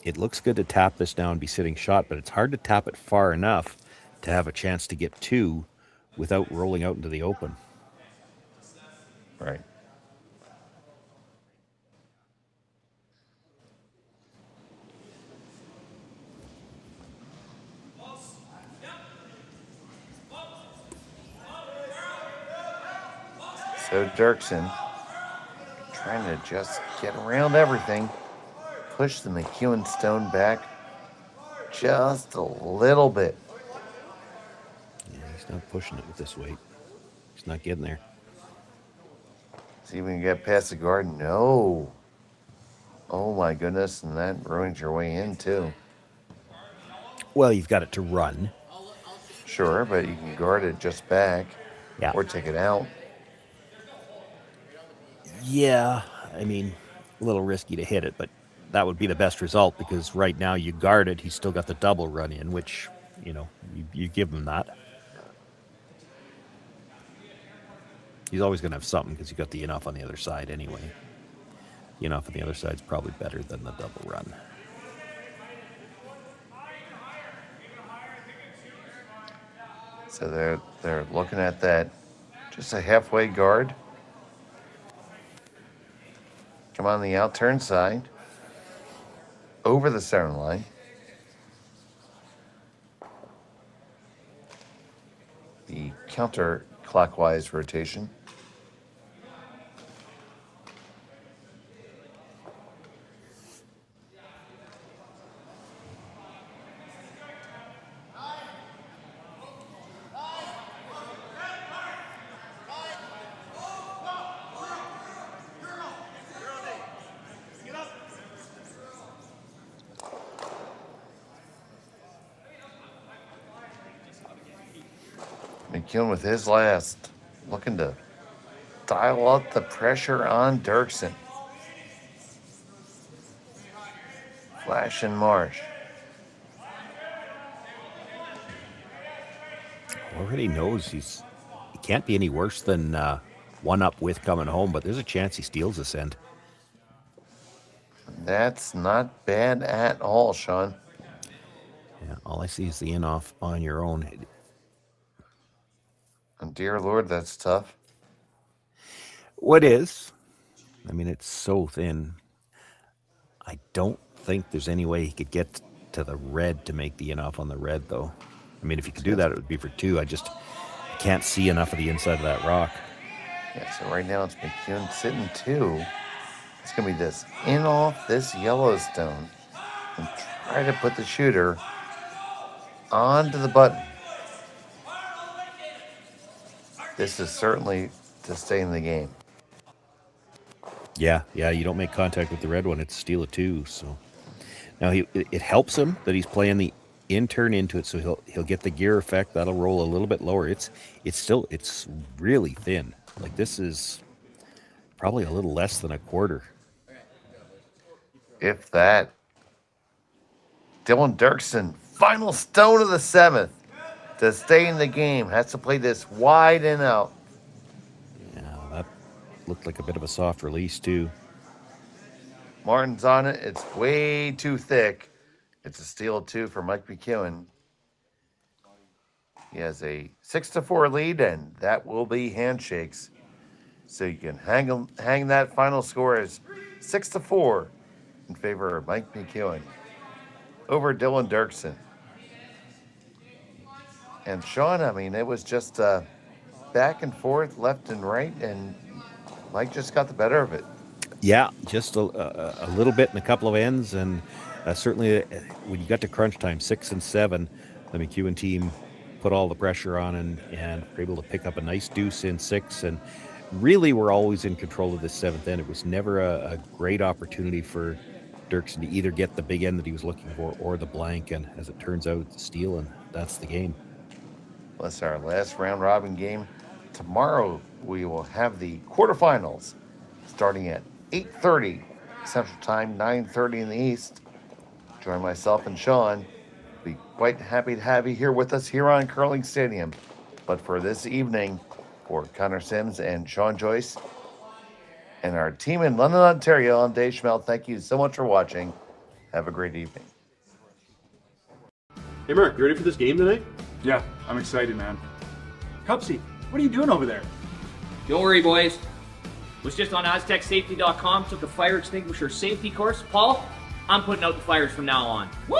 It looks good to tap this now and be sitting shot, but it's hard to tap it far enough to have a chance to get 2 without rolling out into the open. Right. So Derksen trying to just get around everything. Push the McEwen stone back just a little bit. Yeah, he's not pushing it with this weight. He's not getting there. See if we can get past the guard. No. Oh my goodness, and that ruins your way in too. Well, you've got it to run. Sure, but you can guard it just back. Yeah. Or take it out. Yeah, I mean, a little risky to hit it, but that would be the best result because right now you guard it. He's still got the double run in, which, you give him that. He's always going to have something because you got the in-off on the other side anyway. The in-off on the other side is probably better than the double run. So they're looking at that, just a halfway guard. Come on the out turn side. Over the center line. The counterclockwise rotation. McEwen with his last, looking to dial up the pressure on Derksen. Flash and Marsh. Already knows he can't be any worse than one up with coming home, but there's a chance he steals this end. That's not bad at all, Sean. Yeah, all I see is the in-off on your own. And dear Lord, that's tough. What is? I mean, it's so thin. I don't think there's any way he could get to the red to make the in-off on the red, though. I mean, if he could do that, it would be for 2. I just can't see enough of the inside of that rock. Yeah, so right now it's McEwen sitting 2. It's going to be this in-off this Yellowstone and try to put the shooter onto the button. This is certainly to stay in the game. Yeah, you don't make contact with the red one, it's steal a 2. So now it helps him that he's playing the in-turn into it, so he'll get the gear effect. That'll roll a little bit lower. It's really thin. Like, this is probably a little less than a quarter. If that. Dylan Derksen, final stone of the 7th to stay in the game. Has to play this wide and out. Yeah, that looked like a bit of a soft release, too. Martin's on it. It's way too thick. It's a steal 2 for Mike McEwen. He has a 6-4 lead, and that will be handshakes. So you can hang that final score as 6-4 in favor of Mike McEwen over Dylan Derksen. And Sean, I mean, it was just back and forth, left and right, and Mike just got the better of it. Yeah, just a little bit in a couple of ends, and certainly when you got to crunch time, 6 and 7, the McEwen team put all the pressure on and were able to pick up a nice deuce in 6, and really were always in control of the 7th end. It was never a great opportunity for Derksen to either get the big end that he was looking for or the blank, and as it turns out, it's steal, and that's the game. Well, that's our last round robin game. Tomorrow we will have the quarterfinals starting at 8:30 Central Time, 9:30 in the East. Join myself and Sean. Be quite happy to have you here with us here on Curling Stadium. But for this evening, for Connor Sims and Sean Joyce and our team in London, Ontario, I'm Dave Schmel. Thank you so much for watching. Have a great evening. Hey, Mark, you ready for this game tonight? Yeah, I'm excited, man. Cupsy, what are you doing over there? Don't worry, boys. Was just on aztecsafety.com, took a fire extinguisher safety course. Paul, I'm putting out the fires from now on. Woo!